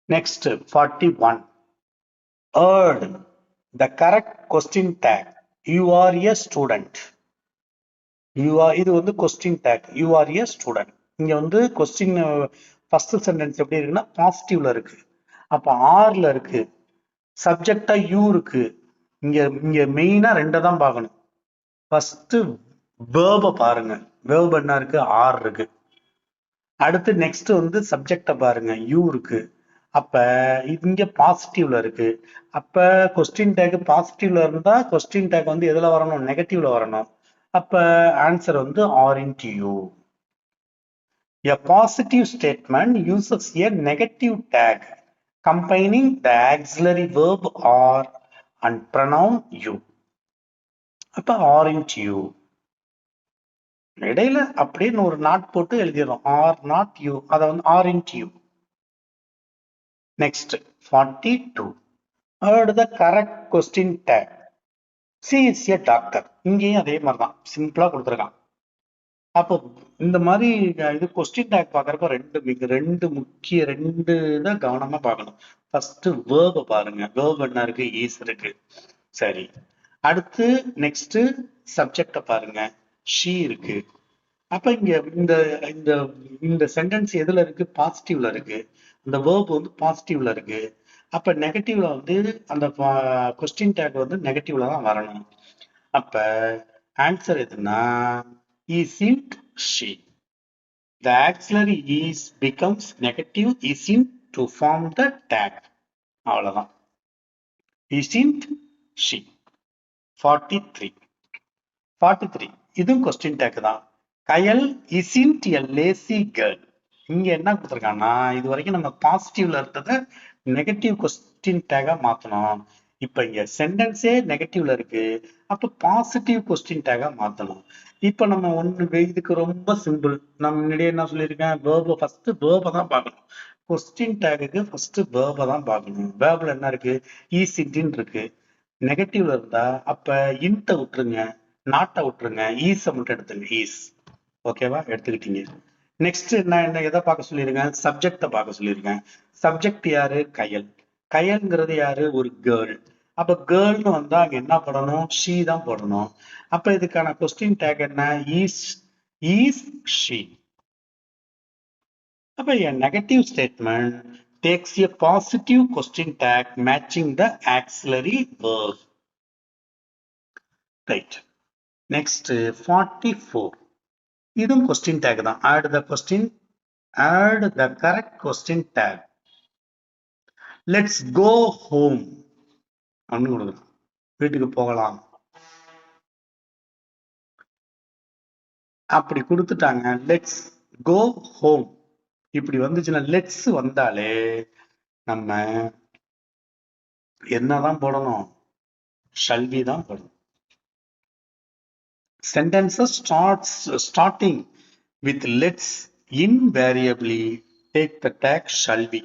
Next 41. Add the correct question tag. You are a student. இது வந்து question tag. You are a student. இங்க வந்து question first sentence எப்படி இருக்குன்னா பாசிட்டிவ்ல இருக்கு. அப்ப ஆர்ல இருக்கு. சப்ஜெக்டா யூ இருக்கு. இங்க மெயினா ரெண்டை தான் பார்க்கணும். ஃபர்ஸ்ட் வேர்பை பாருங்க. வேர்ப் என்ன இருக்கு, ஆர் இருக்கு. அடுத்து நெக்ஸ்ட் வந்து சப்ஜெக்ட பாருங்க, யூ இருக்கு. அப்ப இங்க பாசிட்டிவ்ல இருக்கு. அப்ப கொஸ்டின் டேக் பாசிட்டிவ்ல இருந்தா கொஸ்டின் டேக் வந்து எதுல வரணும், நெகட்டிவ்ல வரணும். அப்ப ஆன்சர் வந்து are into you. A positive statement uses a negative tag combining the auxiliary verb are and pronoun you. அப்ப ஆர் இன்டு யூ. இடையில அப்படின்னு ஒரு நாட் போட்டு எழுதிடும், ஆர் நாட் யூ, அதை வந்து are into you. Next 42. Add the correct question tag. She is a doctor. இங்கேயும் அதே மாதிரி தான் சிம்பிளா கொடுத்துருக்கான். அப்போ இந்த மாதிரி இது கொஸ்டின் டேக் பாக்குறப்ப ரெண்டு தான் கவனமா பார்க்கணும். ஃபர்ஸ்ட் வேர்பை பாருங்க. வேர்ப் என்ன இருக்கு, ஈஸ் இருக்கு. சரி, அடுத்து நெக்ஸ்ட் சப்ஜெக்ட பாருங்க, ஷீ இருக்கு. அப்ப இங்க இந்த இந்த இந்த சென்டென்ஸ் எதுல இருக்கு, பாசிட்டிவ்ல இருக்கு. அந்த வேர்ப் வந்து பாசிட்டிவ்ல இருக்கு. அப்ப நெகட்டிவ்ல வந்து அந்த கொஸ்டின் டேக் வந்து நெகட்டிவ்ல தான் வரணும். அப்ப ஆன்சர் எதுனா isn't she. The auxiliary is becomes negative isn't to form the tag. அவ்வளவுதான். isn't she. 43. இதுவும் கொஸ்டின் டேக் தான். கயல் isn't a lazy girl. இங்க என்ன கொடுத்துருக்காங்கன்னா இது வரைக்கும் நம்ம பாசிட்டிவ்ல இருந்ததை நெகட்டிவ் கொஸ்டின் டேகா மாத்தணும். இப்ப இங்க சென்டென்ஸே நெகட்டிவ்ல இருக்கு. அப்ப பாசிட்டிவ் கொஸ்டின் டேகா மாத்தணும். இப்ப நம்ம இதுக்கு ரொம்ப சிம்பிள். நம்ம முன்னாடியே என்ன சொல்லியிருக்கேன், வேர்பை ஃபர்ஸ்ட் வேர்பை தான் பார்க்கணும். கொஸ்டின் டேகுக்கு ஃபர்ஸ்ட் வேர்பை தான் பார்க்கணும். வேர்ப்ல என்ன இருக்கு, ஈசிட்டின்னு இருக்கு. நெகட்டிவ்ல இருந்தா அப்ப இன்ட்ட விட்டுருங்க, நாட்டை விட்டுருங்க, ஈஸ மட்டும் எடுத்துங்க. ஈஸ். ஓகேவா, எடுத்துக்கிட்டீங்க. நெக்ஸ்ட் என்ன எதை பார்க்க சொல்லியிருக்கேன், சப்ஜெக்ட பார்க்க சொல்லியிருக்கேன். சப்ஜெக்ட் யாரு, கயல். கயல்ங்கிறது யாரு, ஒரு கேர்ள். அப்ப கேர்ள்னு வந்தா அங்க என்ன போடணும், ஷீ தான் போடணும். அப்ப இதுக்கான கொஸ்டின் டேக் என்ன, இஸ் ஷீ. அப்ப a negative statement takes a positive question tag matching the auxiliary verb. Right. Next 44. இதுவும் கொஸ்டின் டேக் தான். add the correct question tag. Let's go home. வீட்டுக்கு போகலாம் அப்படி கொடுத்துட்டாங்க. லெட்ஸ் கோ ஹோம் இப்படி வந்துச்சுன்னா, லெட்ஸ் வந்தாலே நம்ம என்னதான் போடணும், shall we தான் போடணும். Sentences starting with let's invariably take the tag shall be.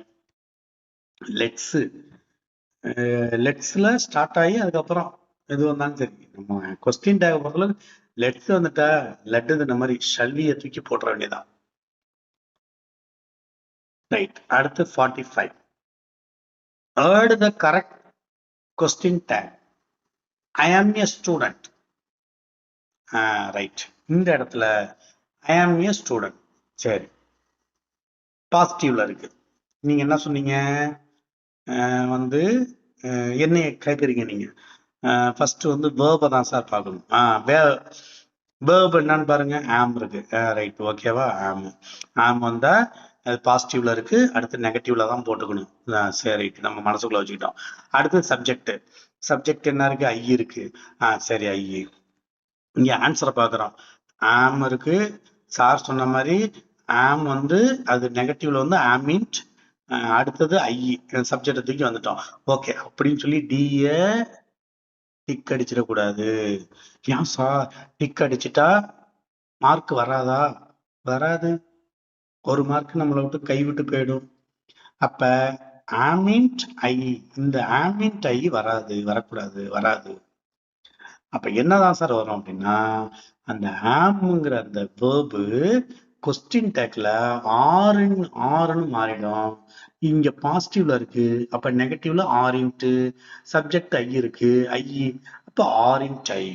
லெட்ஸ்ல ஸ்டார்ட் ஆகி அதுக்கப்புறம் எது வந்தாலும் சரி, நம்ம கொஸ்டின் டேக் பொறுத்தளவு லெட்ஸ் வந்துட்டா லெட் இந்த மாதிரி ஷல்வியை தூக்கி போட்டுற வேண்டியதான். ரைட். அடுத்து 45. Add the correct question tag. I am a student. Right. இந்த இடத்துல I am a student. சரி, பாசிட்டிவ்ல இருக்கு. நீங்க என்ன சொன்னீங்க? வந்து என்னைய கேட்குறீங்க நீங்க. ஃபர்ஸ்ட் வந்து வேர்பை தான் சார் பார்க்கணும். வேர்ப் என்னன்னு பாருங்க, ஆம் இருக்கு. ரைட், ஓகேவா? ஆம் வந்தா அது பாசிட்டிவ்ல இருக்கு, அடுத்து நெகட்டிவ்ல தான் போட்டுக்கணும். சரி, நம்ம மனசுக்குள்ள வச்சுக்கிட்டோம். அடுத்து சப்ஜெக்ட். சப்ஜெக்ட் என்ன இருக்கு? ஐ இருக்கு. சரி, ஐ. இங்க ஆன்சரை பார்க்குறோம். ஆம் இருக்கு. சார் சொன்ன மாதிரி ஆம் வந்து அது நெகட்டிவ்ல வந்து ஆமின்ட். அடுத்தது ஐ சப்ஜெக்ட் தூக்கி வந்துட்டோம். ஓகே, அப்படின்னு சொல்லி டிய டிக் அடிச்சிடக்கூடாது. ஏன் சார் டிக் அடிச்சுட்டா மார்க் வராதா? வராது. ஒரு மார்க் நம்மளை விட்டு கைவிட்டு போயிடும். அப்ப ஆமின்ட் ஐ, இந்த ஆமின்ட் ஐ வராது, வரக்கூடாது, வராது. அப்ப என்னதான் சார் வரும் அப்படின்னா, அந்த ஆம்ங்கிற அந்த வேர்பு கொஸ்டின் டேக்ல ஆறுன்னு மாறிடும். இங்க பாசிட்டிவ்ல இருக்கு, அப்ப நெகட்டிவ்ல ஆர் இன்ட்டு சப்ஜெக்ட் ஐ இருக்கு, ஐ அப்ப are into I.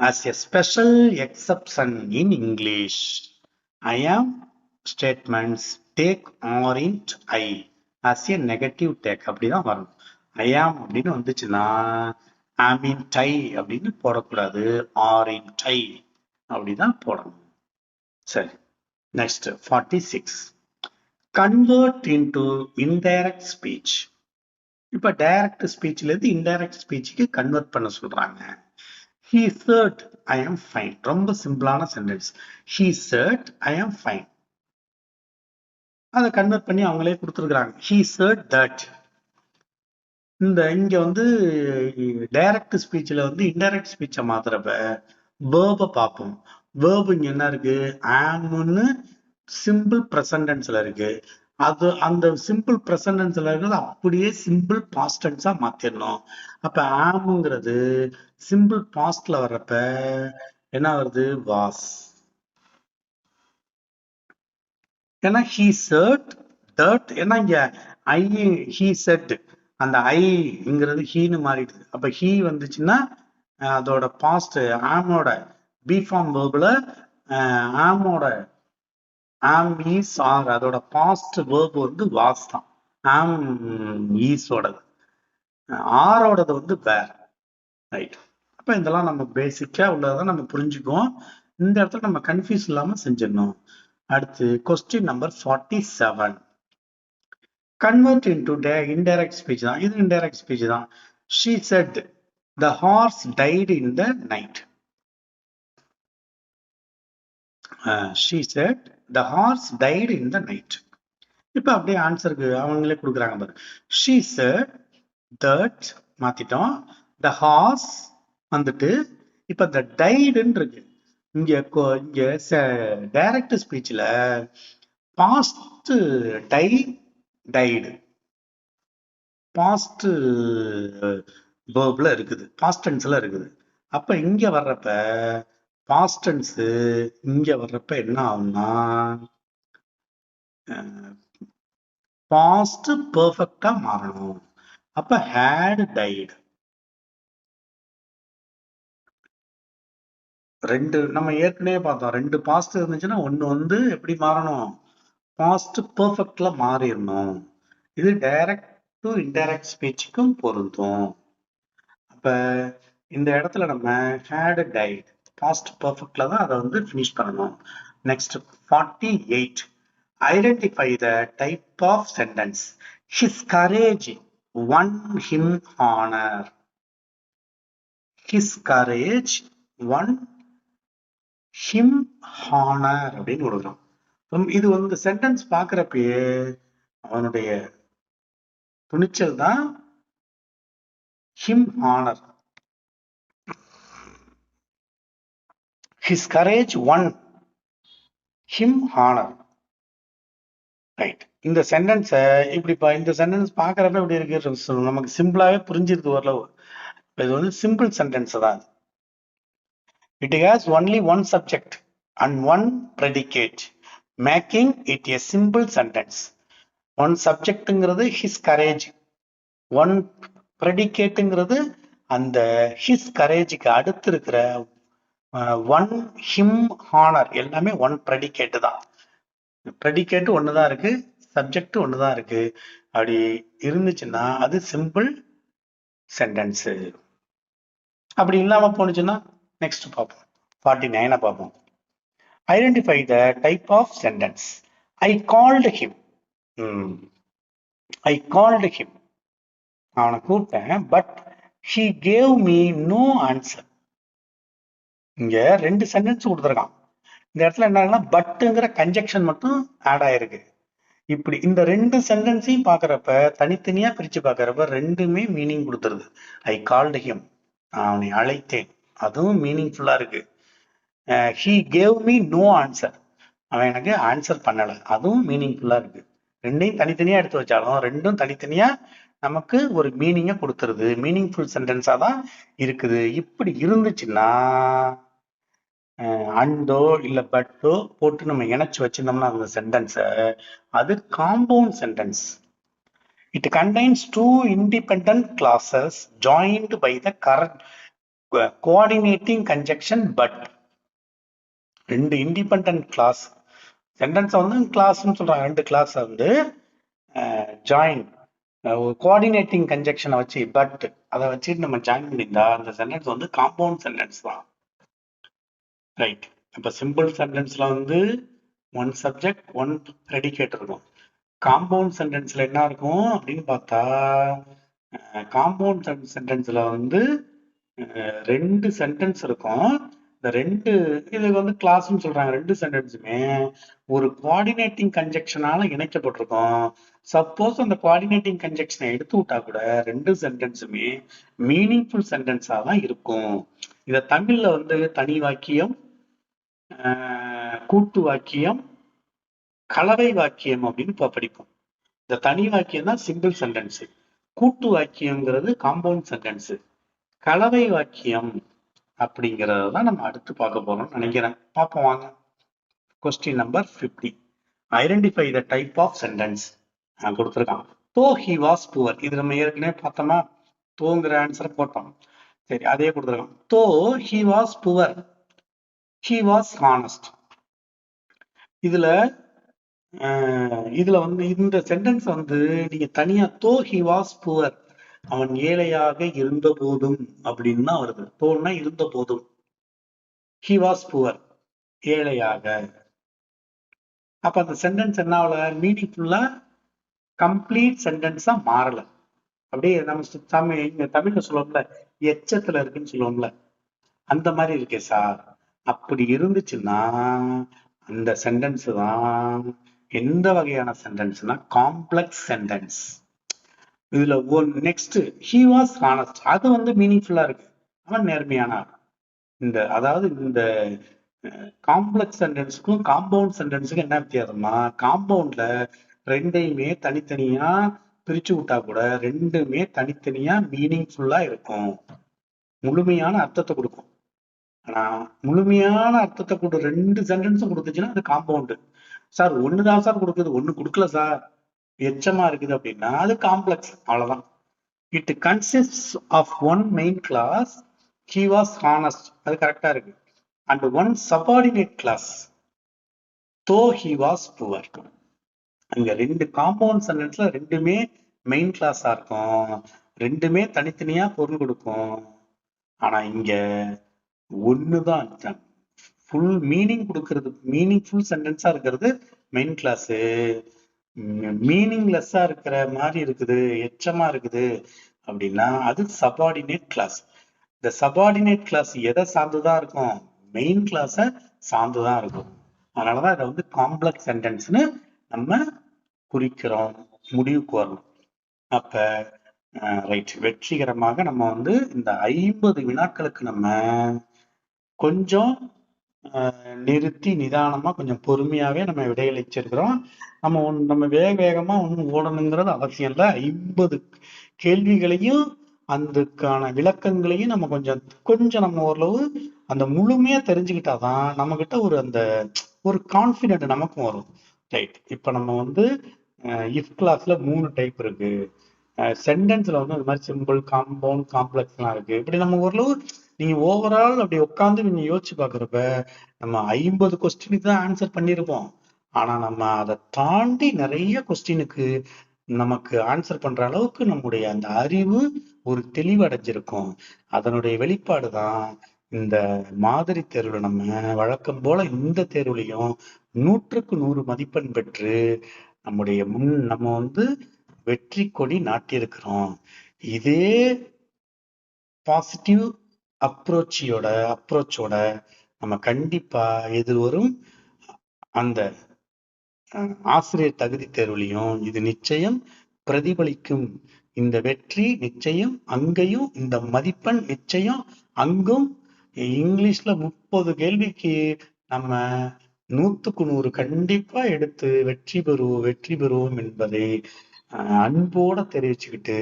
As a special exception in English, I am statements take or int I as a negative take. அப்படிதான் வரும். I am அப்படின்னு வந்துச்சுன்னா am int I அப்படின்னு போடக்கூடாது, or int I அப்படிதான் போடணும். சரி, next 46. Convert into indirect speech. இப்ப டைரக்ட் ஸ்பீச்ல இருந்து இன்டைரக்ட் ஸ்பீச்சுக்கு கன்வெர்ட் பண்ண சொல்றாங்க. He said, I am fine. ரொம்ப சிம்பிளான sentence. He said, I am fine. அதை கன்வெர்ட் பண்ணி அவங்களே கொடுத்துருக்காங்க. He said that. இங்க வந்து டைரக்ட் ஸ்பீச்ல வந்து இன்டைரக்ட் ஸ்பீச்சை மாத்துறப்ப வேர்பை பார்ப்போம். வேர்பு இங்க என்ன இருக்கு? ஆம்னு சிம்பிள் பிரசன்டென்ஸ்ல இருக்கு. அது அந்த சிம்பிள் பிரசன்டென்ஸ்ல இருக்கிறது அப்படியே சிம்பிள் பாஸ்ட் டென்ஸா மாத்திடணும். அப்ப ஆம்ங்கிறது சிம்பிள் பாஸ்ட்ல வர்றப்ப என்ன வருது? வாஸ். ஏன்னா he said that, ஏன்னா இங்க ஐ he said, அந்த ஐங்கிறது ஹீன்னு மாறிடுது. அப்ப ஹீ வந்துச்சுன்னா அதோட பாஸ்ட் ஆமோட பி ஃபார்ம் வேர்ப்ல ஆமோட ஆம் ஈஸ் ஆர் அதோட பாஸ்ட் வேர்ப் வந்து வாஸ் தான். ஆம் ஈஸோடது, ஆரோடது வந்து வேர். ரைட். அப்ப இதெல்லாம் நம்ம பேசிக்கா உள்ளதான் நம்ம புரிஞ்சுக்குவோம். இந்த இடத்துல நம்ம கன்ஃபியூஸ் இல்லாம செஞ்சிடணும். அடுத்து question number 47. Convert into indirect speech தான். இது இன்டைரக்ட் ஸ்பீச் தான். She said the horse died in the night. She said the horse died in the night. இப்ப அப்படியே ஆன்சருக்கு அவங்களே கொடுக்குறாங்க பாரு. She said that மாத்திட்டோம். The horse வந்துட்டு இப்ப the diedன்னு இருக்கு. இங்க டைரக்ட் ஸ்பீச்ல பாஸ்ட் டைடு பாஸ்ட் வேர்ப்ல இருக்குது, பாஸ்ட் டென்ஸ்ல இருக்குது. அப்ப இங்க வர்றப்ப பாஸ்ட் டென்ஸ் இங்க வர்றப்ப என்ன ஆகும்னா பாஸ்ட் பெர்ஃபெக்ட்டா மாறணும். அப்ப had died. ரெண்டு நம்ம ஏற்கனவே பார்த்தோம். ரெண்டு பாஸ்ட் இருந்துச்சுன்னா ஒண்ணு வந்து எப்படி மாறணும்? பாஸ்ட் பெர்ஃபெக்ட்ல மாறிடணும். இது டைரக்ட் டு இன்டைரக்ட் ஸ்பீச்சுக்கும் பொருந்தும். அப்ப இந்த இடத்துல நம்ம had died பாஸ்ட் பெர்ஃபெக்ட்ல தான் அதை வந்து ஃபினிஷ் பண்ணணும். Next 48. Identify the type of sentence. His courage won him honor. His courage won him honor அப்படின்னு கொடுக்குறோம். இது வந்து சென்டென்ஸ் பாக்குறப்பயே அவனுடைய துணிச்சல் தான் him honor. His courage won him honor. Right. இந்த சென்டென்ஸ இப்படி இந்த சென்டென்ஸ் பாக்குறப்ப எப்படி இருக்கு? நமக்கு சிம்பிளாவே புரிஞ்சிருது ஓரளவு. இது வந்து சிம்பிள் சென்டென்ஸ் தான். It has only one subject and one predicate. Making it a simple sentence. One சப்ஜெக்ட்ங்கிறது ஹிஸ் கரேஜ், ஒன் ப்ரெடிகேட்டுங்கிறது அந்த ஹிஸ் கரேஜுக்கு அடுத்து இருக்கிற ஒன் ஹிம் ஹானர் எல்லாமே ஒன் ப்ரெடிகேட்டு தான். ப்ரெடிகேட்டு ஒண்ணுதான் இருக்கு, சப்ஜெக்ட் ஒண்ணுதான் இருக்கு. அப்படி இருந்துச்சுன்னா அது சிம்பிள் சென்டென்ஸ். அப்படி இல்லாம போனுச்சுன்னா நெக்ஸ்ட் பார்ப்போம், 49 பார்ப்போம். Identify the type of sentence. I called him. I called him, அவனை கூப்பிட்டேன், but he gave me no answer. இங்க ரெண்டு சென்டென்ஸ் கொடுத்துருக்கான். இந்த இடத்துல என்ன பட்டுங்கிற கன்ஜெக்ஷன் மட்டும் ஆட் ஆயிருக்கு. இப்படி இந்த ரெண்டு சென்டென்ஸையும் பாக்குறப்ப, தனித்தனியா பிரிச்சு பாக்குறப்ப ரெண்டுமே மீனிங் கொடுத்துருது. ஐ கால்டு ஹிம், அவனை அழைத்தேன், அதுவும் மீனிங்ஃபுல்லா இருக்கு. he gave me no answer, அவன் எனக்கு ஆன்சர் பண்ணல, அதுவும் மீனிங்ஃபுல்லா இருக்கு. ரெண்டையும் தனித்தனியா எடுத்து வச்சாலும் ரெண்டும் தனித்தனியா நமக்கு ஒரு மீனிங்கை கொடுத்துருது, மீனிங்ஃபுல் சென்டென்ஸா தான் இருக்குது. இப்படி இருந்துச்சுன்னா அண்டோ இல்ல பட்டோ போட்டு நம்ம இணைச்சு வச்சிருந்தோம்னா அந்த சென்டென்ஸை, அது compound sentence. It contains two independent clauses joined by the correct coordinating conjunction but. ரெண்டு இண்டிபெண்டன்ட் கிளாஸ் சென்டென்ஸ் வந்து கிளாஸ்ன்னு சொல்றாங்க, ரெண்டு கிளாஸ் வந்து ஜாயின் கோஆர்டினேட்டிங் கன்ஜெக்ஷனை வச்சு பட் அதை வச்சுட்டு நம்ம ஜாயின் பண்ணியிருந்தா அந்த சென்டென்ஸ் வந்து காம்பவுண்ட் சென்டென்ஸ் தான். ரைட். இப்ப சிம்பிள் சென்டென்ஸ்ல வந்து ஒன் சப்ஜெக்ட் ஒன் ப்ரெடிகேட் இருக்கும். காம்பவுண்ட் சென்டென்ஸ்ல என்ன இருக்கும் அப்படின்னு பார்த்தா, காம்பவுண்ட் சென்டென்ஸ்ல வந்து ரெண்டு சென்டென்ஸ் இருக்கும். இந்த ரெண்டு இதுக்கு வந்து கிளாஸ்ன்னு சொல்றாங்க. ரெண்டு சென்டென்ஸுமே ஒரு கோஆர்டினேட்டிங் கன்ஜெக்ஷனால இணைக்கப்பட்டிருக்கும். சப்போஸ் அந்த கோஆர்டினேட்டிங் கன்ஜெக்ஷனை எடுத்து விட்டா கூட ரெண்டு சென்டென்ஸுமே மீனிங்ஃபுல் சென்டென்ஸா தான் இருக்கும். இத தமிழ்ல வந்து தனி வாக்கியம், கூட்டு வாக்கியம், கலவை வாக்கியம் அப்படின்னு படிப்போம். இந்த தனி வாக்கியம் தான் சிம்பிள் சென்டென்ஸ், கூட்டு வாக்கியம்ங்கிறது காம்பவுண்ட் சென்டென்ஸ், கலவை வாக்கியம் அப்படிங்கறதான் நம்ம அடுத்து பார்க்க போறோம்னு நினைக்கிறேன். பார்ப்போம் வாங்க. Question number 50. Identify the type of sentence கொடுத்துருக்கான். தோ ஹி வாஸ் புவர், இது நம்ம ஏற்கனவே பார்த்தோமா, தோங்கிற ஆன்சரை போட்டோம். சரி, அதே கொடுத்துருக்கான். Though he was poor, he was honest. இதுல வந்து இந்த சென்டென்ஸ் வந்து நீங்க தனியா தோ he was poor, அவன் ஏழையாக இருந்த போதும் அப்படின்னு தான் வருது. தோன்னா இருந்த போதும், he was poor ஏழையாக. அப்ப அந்த சென்டென்ஸ் என்ன ஆகல, மீனிங்ஃபுல்லா கம்ப்ளீட் சென்டென்ஸா மாறல. அப்படியே நம்ம இங்க தமிழ்ல சொல்லுவோம்ல, எச்சத்துல இருக்குன்னு சொல்லுவோம்ல, அந்த மாதிரி இருக்கே சார். அப்படி இருந்துச்சுன்னா அந்த சென்டென்ஸ் தான் எந்த வகையான சென்டென்ஸ்னா காம்ப்ளெக்ஸ் சென்டென்ஸ். இதுல நெக்ஸ்ட் he was honest, அது வந்து மீனிங்ஃபுல்லா இருக்கு, அவன் நேர்மையானார். அதாவது இந்த காம்ப்ளெக்ஸ் சென்டென்ஸுக்கும் காம்பவுண்ட் சென்டென்ஸுக்கும் என்ன வித்தியாசம்னா, காம்பவுண்ட்ல ரெண்டையுமே தனித்தனியா பிரிச்சு விட்டா கூட ரெண்டுமே தனித்தனியா மீனிங்ஃபுல்லா இருக்கும், முழுமையான அர்த்தத்தை கொடுக்கும். ஆனா முழுமையான அர்த்தத்தை கூட ரெண்டு சென்டென்ஸும் கொடுத்துச்சுன்னா அது காம்பவுண்டு. சார் ஒண்ணுதான் சார் கொடுக்குது, ஒண்ணு கொடுக்கல சார், எச்சமா இருக்குது அப்படின்னா அது காம்ப்ளெக்ஸ், அவ்வளவுதான். It consist of one main clause, he was honest, அது கரெக்டா இருக்கு, and one subordinate clause, though he was poor. அங்க ரெண்டு காம்பவுண்ட் சென்டென்ஸ்ல ரெண்டுமே மெயின் கிளாஸா இருக்கும், ரெண்டுமே தனித்தனியா பொருள் கொடுக்கும். ஆனா இங்க ஒண்ணுதான் ஃபுல் மீனிங் கொடுக்கறது, மீனிங்ஃபுல் சென்டென்ஸா இருக்கிறது மெயின் கிளாஸ், மீனிங்லெஸ்ஸா இருக்கிற மாதிரி இருக்குது, எச்சமா இருக்குது அப்படின்னா அது சபார்டினேட் கிளாஸ். இந்த சபார்டினேட் கிளாஸ் எதை சார்ந்துதான் இருக்கும், மெயின் கிளாஸ சார்ந்துதான் இருக்கும். அதனாலதான் இதை வந்து காம்ப்ளெக்ஸ் சென்டென்ஸ்னு நம்ம குறிக்கிறோம், முடிவுக்கு வரணும். அப்ப ரைட், வெற்றிகரமாக நம்ம வந்து இந்த 50 வினாக்களுக்கு நம்ம கொஞ்சம் நிறுத்தி நிதானமா கொஞ்சம் பொறுமையாவே நம்ம விடையளிச்சிருக்கிறோம். நம்ம வேக வேகமா ஒன்றும் ஓடணுங்கிறது அவசியம் இல்லை. 50 கேள்விகளையும் அதுக்கான விளக்கங்களையும் நம்ம கொஞ்சம் நம்ம ஓரளவு அந்த முழுமையா தெரிஞ்சுக்கிட்டாதான் நம்ம கிட்ட ஒரு கான்பிடென்ட் நமக்கும் வரும். ரைட், இப்ப நம்ம இஃப் கிளாஸ்ல 3 டைப் இருக்கு. சென்டென்ஸ்ல இந்த மாதிரி சிம்பிள், காம்பவுண்ட், காம்ப்ளெக்ஸ் எல்லாம் இருக்கு. இப்படி நம்ம ஓரளவு நீங்க ஓவரால் அப்படி உட்காந்து நீங்க யோசிச்சு பாக்குறப்ப நம்ம 50 கொஸ்டினுக்கு தான் ஆன்சர் பண்ணிருப்போம். ஆனா நம்ம அதை தாண்டி நிறைய கொஸ்டினுக்கு நமக்கு ஆன்சர் பண்ற அளவுக்கு நம்முடைய அந்த அறிவு ஒரு தெளிவடைஞ்சிருக்கும். அதனுடைய வெளிப்பாடு தான் இந்த மாதிரி தேர்வுல நம்ம வழக்கம் போல இந்த தேர்வுலையும் 100க்கு 100 மதிப்பெண் பெற்று நம்ம வெற்றி கொடி நாட்டியிருக்கிறோம். இதே பாசிட்டிவ் அப்ரோச்சோட நம்ம கண்டிப்பா எதிர்வரும் அந்த ஆசிரியர் தகுதி தேர்வுலையும் இது நிச்சயம் பிரதிபலிக்கும். இந்த வெற்றி நிச்சயம் அங்கேயும், இந்த மதிப்பெண் நிச்சயம் அங்கும். இங்கிலீஷ்ல 30 கேள்விக்கு நம்ம 100க்கு 100 கண்டிப்பா எடுத்து வெற்றி பெறுவோம் என்பதை அன்போட தெரிவிச்சுக்கிட்டு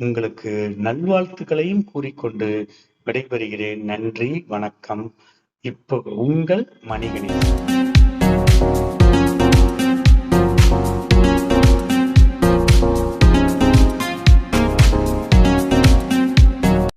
உங்களுக்கு நல்வாழ்த்துக்களையும் கூறிக்கொண்டு விடைபெறுகிறேன். நன்றி, வணக்கம். இப்போ உங்கள் மணிகணி.